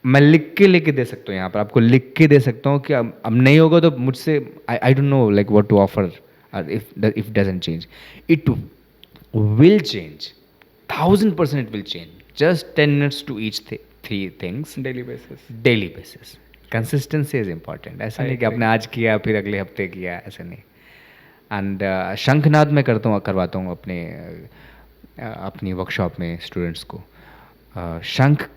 मैं लिख के दे सकता हूँ, यहाँ पर आपको लिख के दे सकता हूँ कि अब नहीं होगा तो मुझसे I don't know like what to offer if doesn't change. It will change, 1000% it will change. Just 10 minutes to each three things Daily basis. Daily basis. Consistency is important. ऐसा I नहीं कि agree. आपने आज किया फिर अगले हफ्ते किया, ऐसा नहीं। एंड शंखनाद मैं करवाता हूँ अपनी वर्कशॉप में स्टूडेंट्स को। शंख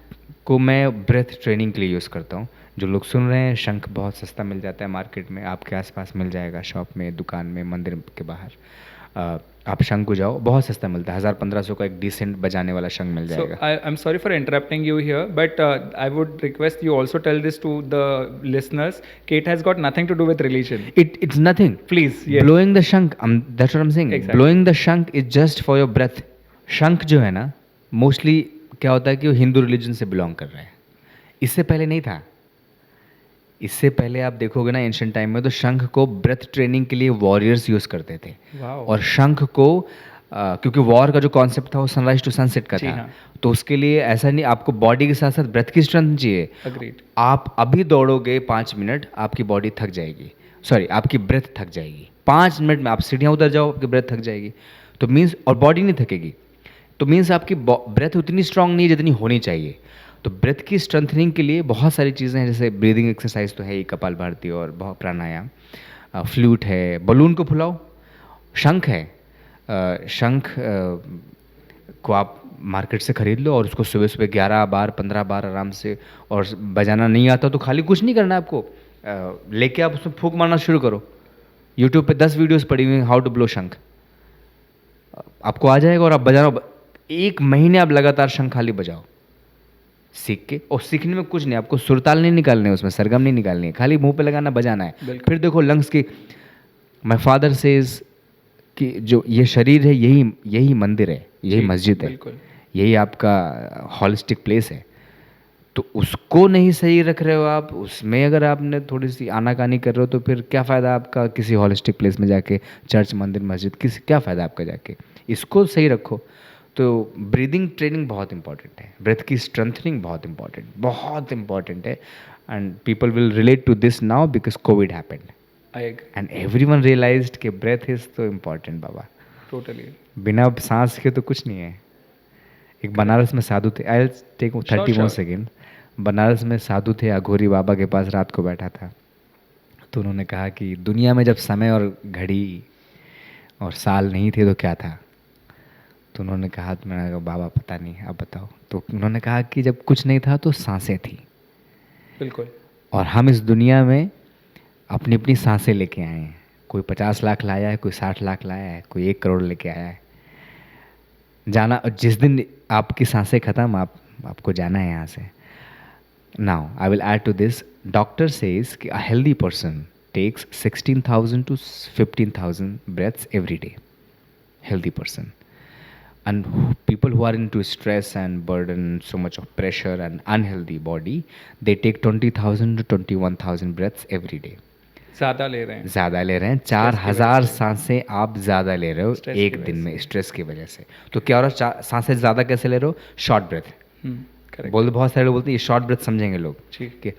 को मैं ब्रेथ ट्रेनिंग के लिए यूज़ करता हूँ। जो लोग सुन रहे हैं, शंख बहुत सस्ता मिल जाता है मार्केट में, आपके आसपास मिल जाएगा, शॉप में, दुकान में, मंदिर के बाहर। आप शंख को जाओ, बहुत सस्ता मिलता है, 1000-1500 का एक डिसेंट बजाने वाला शंख मिल So जाएगा। I'm sorry for interrupting you here, but I would request you also tell this to the listeners. It has got nothing to do with religion. It's nothing. Please, yes. Blowing the shank, that's what I'm saying. Exactly. Blowing the shank is just for your breath. शंख जो है ना, मोस्टली क्या होता है कि वो हिंदू रिलीजन से बिलोंग कर रहा है। इससे पहले नहीं था। इससे पहले आप देखोगे ना एंशिएंट टाइम में, तो शंख को ब्रेथ ट्रेनिंग के लिए वॉरियर्स यूज़ करते थे। Wow. और शंख को क्योंकि वॉर का जो कॉन्सेप्ट था वो सनराइज टू सनसेट का जी था, हाँ। तो उसके लिए ऐसा नहीं, आपको बॉडी के साथ साथ ब्रेथ की स्ट्रेंथ चाहिए। Agreed. आप अभी दौड़ोगे 5 मिनट, आपकी बॉडी थक जाएगी, सॉरी आपकी ब्रेथ थक जाएगी। 5 मिनट में आप सीढ़ियाँ उतर जाओ, आपकी ब्रेथ थक जाएगी। तो मीन्स, और बॉडी नहीं थकेगी, तो मीन्स आपकी ब्रेथ उतनी स्ट्रांग नहीं है जितनी होनी चाहिए। तो ब्रेथ की स्ट्रेंथनिंग के लिए बहुत सारी चीज़ें हैं, जैसे ब्रीदिंग एक्सरसाइज तो है ही, कपालभाति और बहुत प्राणायाम, फ्लूट है, बलून को फुलाओ, शंख है। शंख को आप मार्केट से ख़रीद लो और उसको सुबह सुबह 11 बार 15 बार आराम से, और बजाना नहीं आता तो खाली कुछ नहीं करना है आपको, लेके आप उसमें फूंक मारना शुरू करो। यूट्यूब पे 10 वीडियोस पड़ी हुई हैं हाउ टू ब्लो शंख, आपको आ जाएगा और आप बजाना। 1 महीने आप लगातार शंख खाली बजाओ सीख के। और सीखने में कुछ नहीं, आपको सुरताल नहीं निकालने है, उसमें सरगम नहीं निकालनी है, खाली मुंह पे लगाना, बजाना है। बिल्कुल। फिर देखो लंग्स की, माय फादर सेज कि जो ये शरीर है यही मंदिर है, यही जी, मस्जिद है, बिल्कुल। यही आपका हॉलिस्टिक प्लेस है। तो उसको नहीं सही रख रहे हो आप, उसमें अगर आपने थोड़ी सी आनाकानी कर रहे हो, तो फिर क्या फ़ायदा आपका किसी हॉलिस्टिक प्लेस में जाके, चर्च, मंदिर, मस्जिद, क्या फ़ायदा आपका जाके। इसको सही रखो। तो ब्रीदिंग ट्रेनिंग बहुत इंपॉर्टेंट है, ब्रेथ की स्ट्रेंथनिंग बहुत इंपॉर्टेंट है। And people will relate to this now because covid happened I agree. And everyone realised कि ब्रेथ इज तो इम्पॉर्टेंट बाबा। Totally. बिना सांस के तो कुछ नहीं है। एक बनारस में साधु थे, I take 30 more second. Banaras में साधु थे, अघोरी बाबा के पास रात को बैठा था, तो उन्होंने कहा कि दुनिया में जब समय और घड़ी और साल नहीं थे तो क्या था। तो उन्होंने कहा, तो मैंने कहा बाबा पता नहीं, आप बताओ। तो उन्होंने कहा कि जब कुछ नहीं था तो सांसें थी, बिल्कुल। और हम इस दुनिया में अपनी अपनी सांसें लेके आए हैं। कोई 50 लाख लाया है, कोई 60 लाख लाया है, कोई 1 करोड़ लेके आया है। जाना, जिस दिन आपकी सांसें ख़त्म, आपको जाना है यहाँ से। Now I will add to this, doctor says कि a healthy person takes 16,000 to 15,000 breaths every day. Healthy person. And people who are into stress and burden, so much of pressure and unhealthy body, they take 20,000 to 21,000 breaths every day. ज़्यादा ले रहे हैं। ज़्यादा ले रहे हैं, 4,000 सांसें आप ज़्यादा ले रहे हो Stress की एक वजह दिन में, से। स्ट्रेस की वजह से। तो क्या हो रहा है, सांसें ज़्यादा कैसे ले रहे हो, शॉर्ट ब्रेथ। करेक्ट। बहुत सारे लोग बोलते हैं ये शॉर्ट ब्रेथ समझेंगे लोग, ठीक। कि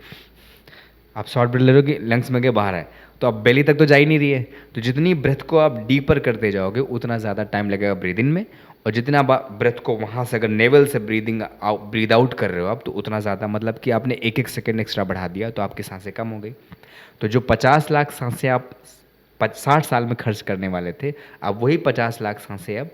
आप शॉर्ट ब्रेथ ले रहे हो कि लंग्स में के बाहर है, तो अब बेली तक तो जा ही नहीं रही है। तो जितनी ब्रेथ को आप डीपर करते जाओगे उतना ज़्यादा टाइम लगेगा ब्रीदिंग में, और जितना आप ब्रेथ को वहाँ से अगर नेवल से ब्रीद आउट कर रहे हो आप, तो उतना ज़्यादा, मतलब कि आपने 1-1 सेकेंड एक्स्ट्रा बढ़ा दिया, तो आपकी सांसें कम हो गई। तो जो 50 लाख सांसें आप 60 साल में खर्च करने वाले थे, आप वही 50 लाख सांसें अब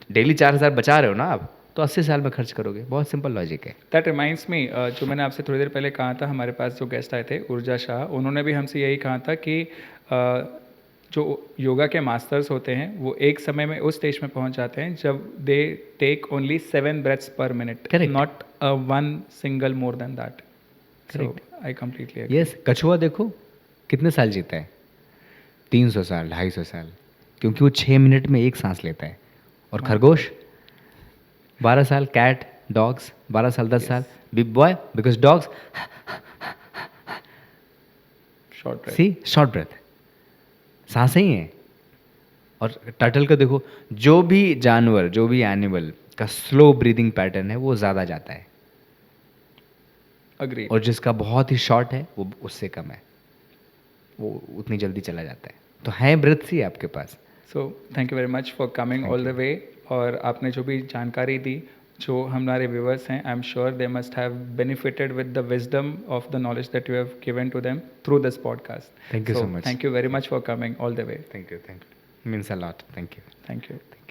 डेली 4,000 बचा रहे हो ना आप, तो 80 साल में खर्च करोगे। बहुत सिंपल लॉजिक है। दैट रिमाइंड्स मी, जो मैंने आपसे थोड़ी देर पहले कहा था, हमारे पास जो गेस्ट आए थे ऊर्जा शाह, उन्होंने भी हमसे यही कहा था कि जो योगा के मास्टर्स होते हैं वो एक समय में उस स्टेज में पहुंच जाते हैं जब they take only 7 breaths per minute, Correct. not one single more than that. So I completely agree. Yes, कछुआ देखो कितने साल जीता है, 300 साल, 250 साल, क्योंकि वो 6 मिनट में एक सांस लेता है। और खरगोश 12 साल, कैट डॉग्स 12 साल 10 Yes. साल big boy because dogs short breath. See short breath सांसें ही हैं। और टर्टल का देखो, जो भी जानवर जो भी एनिमल का स्लो ब्रीदिंग पैटर्न है वो ज़्यादा जाता है, अग्री। और जिसका बहुत ही शॉर्ट है वो उससे कम है, वो उतनी जल्दी चला जाता है। तो है ब्रेथ सी आपके पास। So thank you very much for coming Thank all the you. Way. और आपने जो भी जानकारी दी, जो हमारे व्यूअर्स हैं, I am sure they must have benefited with the wisdom of the knowledge that you have given to them through this podcast. Thank you so much. Thank you very much for coming all the way. Thank you means a lot. Thank you. Thank you.